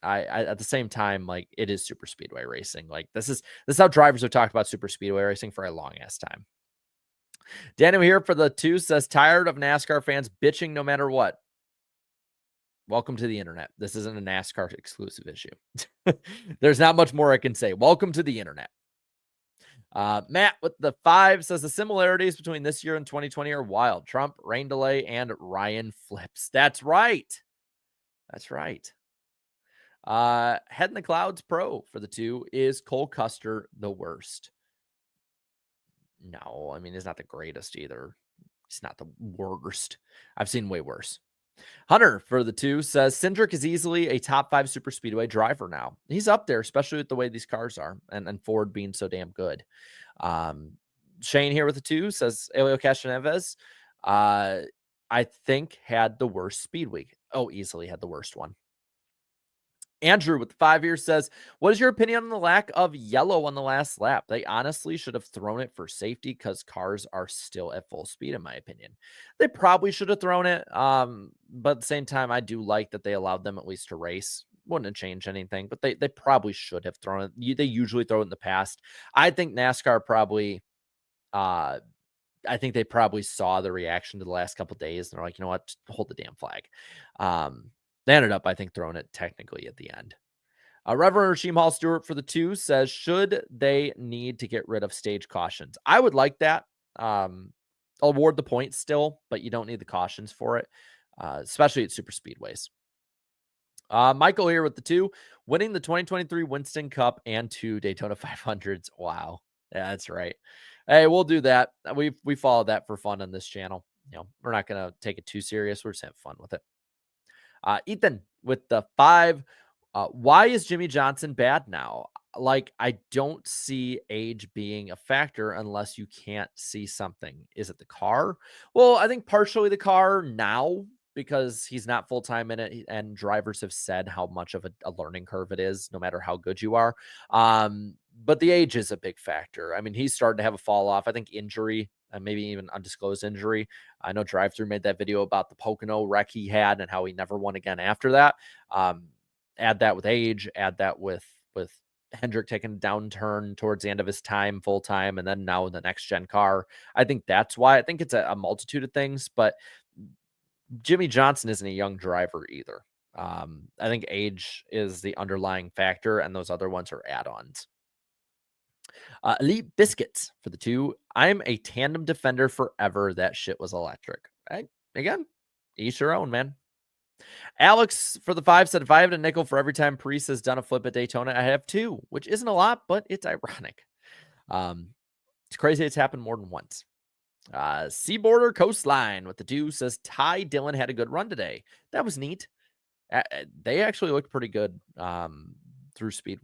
I at the same time, like, it is super speedway racing. Like, this is how drivers have talked about super speedway racing for a long ass time. Daniel here for the 2 says, tired of NASCAR fans bitching no matter what. Welcome to the internet. This isn't a NASCAR exclusive issue. There's not much more I can say. Welcome to the internet. Matt with the 5 says the similarities between this year and 2020 are wild. Trump, rain delay, and Ryan flips. That's right. That's right. Head in the Clouds Pro for the 2 is Cole Custer the worst? No, I mean, he's not the greatest either. He's not the worst. I've seen way worse. Hunter for the 2 says Cindric is easily a top 5 super speedway driver now. He's up there, especially with the way these cars are and Ford being so damn good. Shane here with the 2 says Elio Castroneves, I think had the worst speed week. Oh, easily had the worst one. Andrew with the 5 here says, what is your opinion on the lack of yellow on the last lap? They honestly should have thrown it for safety because cars are still at full speed, in my opinion. They probably should have thrown it. But at the same time, I do like that they allowed them at least to race. Wouldn't have changed anything, but they probably should have thrown it. They usually throw it in the past. I think NASCAR probably, I think they probably saw the reaction to the last couple of days and they're like, you know what, just hold the damn flag. They ended up, I think, throwing it technically at the end. Reverend Rasheem Hall Stewart for the 2 says, should they need to get rid of stage cautions? I would like that. I'll award the points still, but you don't need the cautions for it, especially at super speedways. Michael here with the 2, winning the 2023 Winston Cup and 2 Daytona 500s. Wow. Yeah, that's right. Hey, we'll do that. We follow that for fun on this channel. You know, we're not going to take it too serious. We're just having fun with it. Ethan with the 5. Why is Jimmy Johnson bad now? Like, I don't see age being a factor unless you can't see something. Is it the car? Well, I think partially the car now because he's not full-time in it, and drivers have said how much of a learning curve it is, no matter how good you are. But the age is a big factor. I mean, he's starting to have a fall off. I think injury, and maybe even undisclosed injury. I know Drive Through made that video about the Pocono wreck he had and how he never won again after that. Add that with age, add that with Hendrick taking a downturn towards the end of his time full time, and then now in the next gen car. I think that's why. I think it's a multitude of things, but Jimmy Johnson isn't a young driver either. I think age is the underlying factor, and those other ones are add-ons. Elite Biscuits for the 2. I'm a tandem defender forever. That shit was electric. Again, each their own, man. Alex for the 5 said, if I have a nickel for every time Priest has done a flip at Daytona, I have 2, which isn't a lot, but it's ironic. It's crazy it's happened more than once. Seaborder Coastline with the 2 says, Ty Dillon had a good run today. That was neat. They actually looked pretty good through speed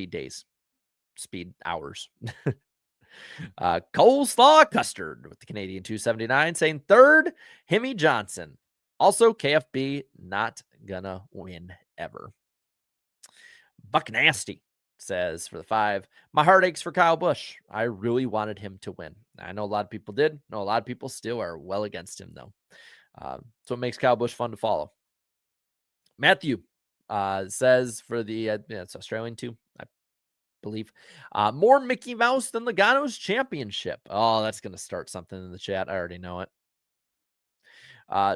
days, speed hours. Coleslaw Custard with the Canadian 279 saying, 3rd, Hemi Johnson. Also, KFB not gonna win ever. Buck Nasty says for the 5, my heart aches for Kyle Busch. I really wanted him to win. I know a lot of people did. No, a lot of people still are well against him, though. So it makes Kyle Busch fun to follow. Matthew says for the it's Australian too, I believe. More Mickey Mouse than Logano's championship. Oh, that's going to start something in the chat. I already know it.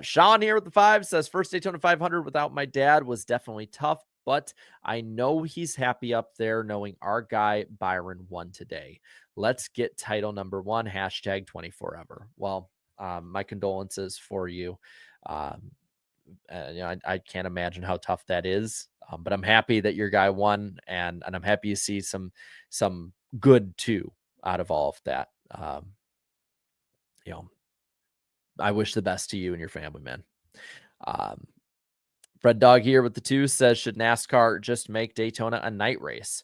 Sean here with the 5 says, first Daytona 500 without my dad was definitely tough, but I know he's happy up there knowing our guy Byron won today. Let's get title number 1, hashtag 20 forever. Well, my condolences for you. I can't imagine how tough that is. But I'm happy that your guy won, and I'm happy to see some good too out of all of that. You know, I wish the best to you and your family, man. Um, Fred Dog here with the 2 says, should NASCAR just make Daytona a night race?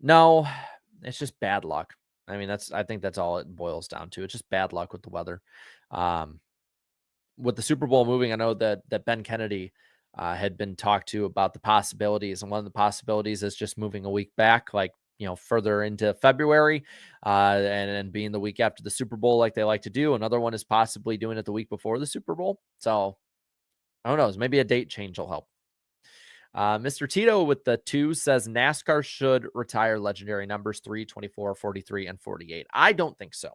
No, it's just bad luck. I mean, I think that's all it boils down to. It's just bad luck with the weather. Um, with the Super Bowl moving, I know that Ben Kennedy had been talked to about the possibilities, and one of the possibilities is just moving a week back, like further into February, and being the week after the Super Bowl, like they like to do. Another one is possibly doing it the week before the Super Bowl. So who knows? Maybe a date change will help. Mr. Tito with the 2 says NASCAR should retire legendary numbers 3, 24, 43, and 48. I don't think so.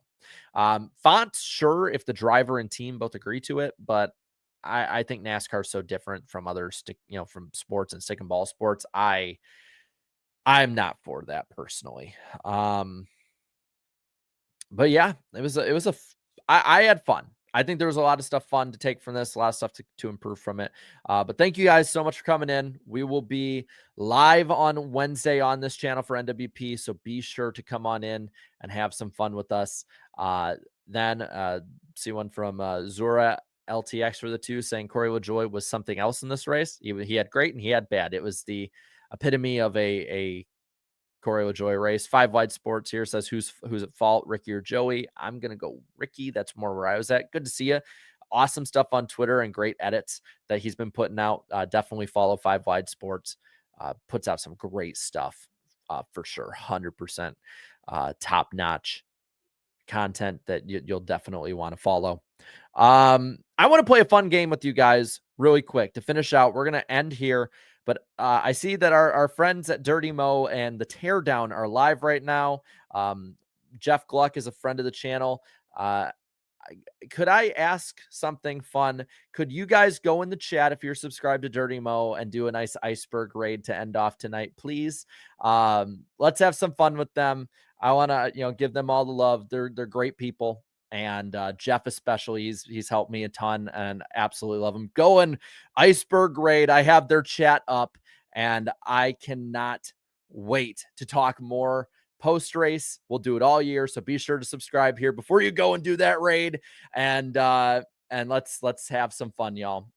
Fonts, sure, if the driver and team both agree to it, but I think NASCAR is so different from other from sports and stick and ball sports. I'm not for that personally. But yeah, I had fun. I think there was a lot of stuff fun to take from this, a lot of stuff to improve from it. But thank you guys so much for coming in. We will be live on Wednesday on this channel for NWP, so be sure to come on in and have some fun with us. Then see one from Zura LTX for the 2 saying Corey LaJoy was something else in this race. He had great and he had bad. It was the epitome of a Corey LaJoy race. 5 Wide Sports here says who's at fault, Ricky or Joey? I'm gonna go Ricky. That's more where I was at. Good to see you. Awesome stuff on Twitter and great edits that he's been putting out. Definitely follow 5 Wide Sports. Puts out some great stuff for sure. 100% top notch content that you'll definitely want to follow. I want to play a fun game with you guys really quick to finish out. We're gonna end here. But I see that our friends at Dirty Mo and the Teardown are live right now. Jeff Gluck is a friend of the channel. Could I ask something fun? Could you guys go in the chat if you're subscribed to Dirty Mo and do a nice Iceberg raid to end off tonight, please? Let's have some fun with them. I want to, give them all the love. They're great people. And Jeff especially, he's helped me a ton and absolutely love him. Going Iceberg raid. I have their chat up and I cannot wait to talk more post race. We'll do it all year, so be sure to subscribe here before you go and do that raid. And let's have some fun, y'all.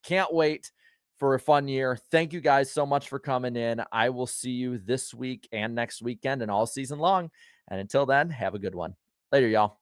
Can't wait for a fun year. Thank you guys so much for coming in. I will see you this week and next weekend and all season long. And until then, have a good one. Later, y'all.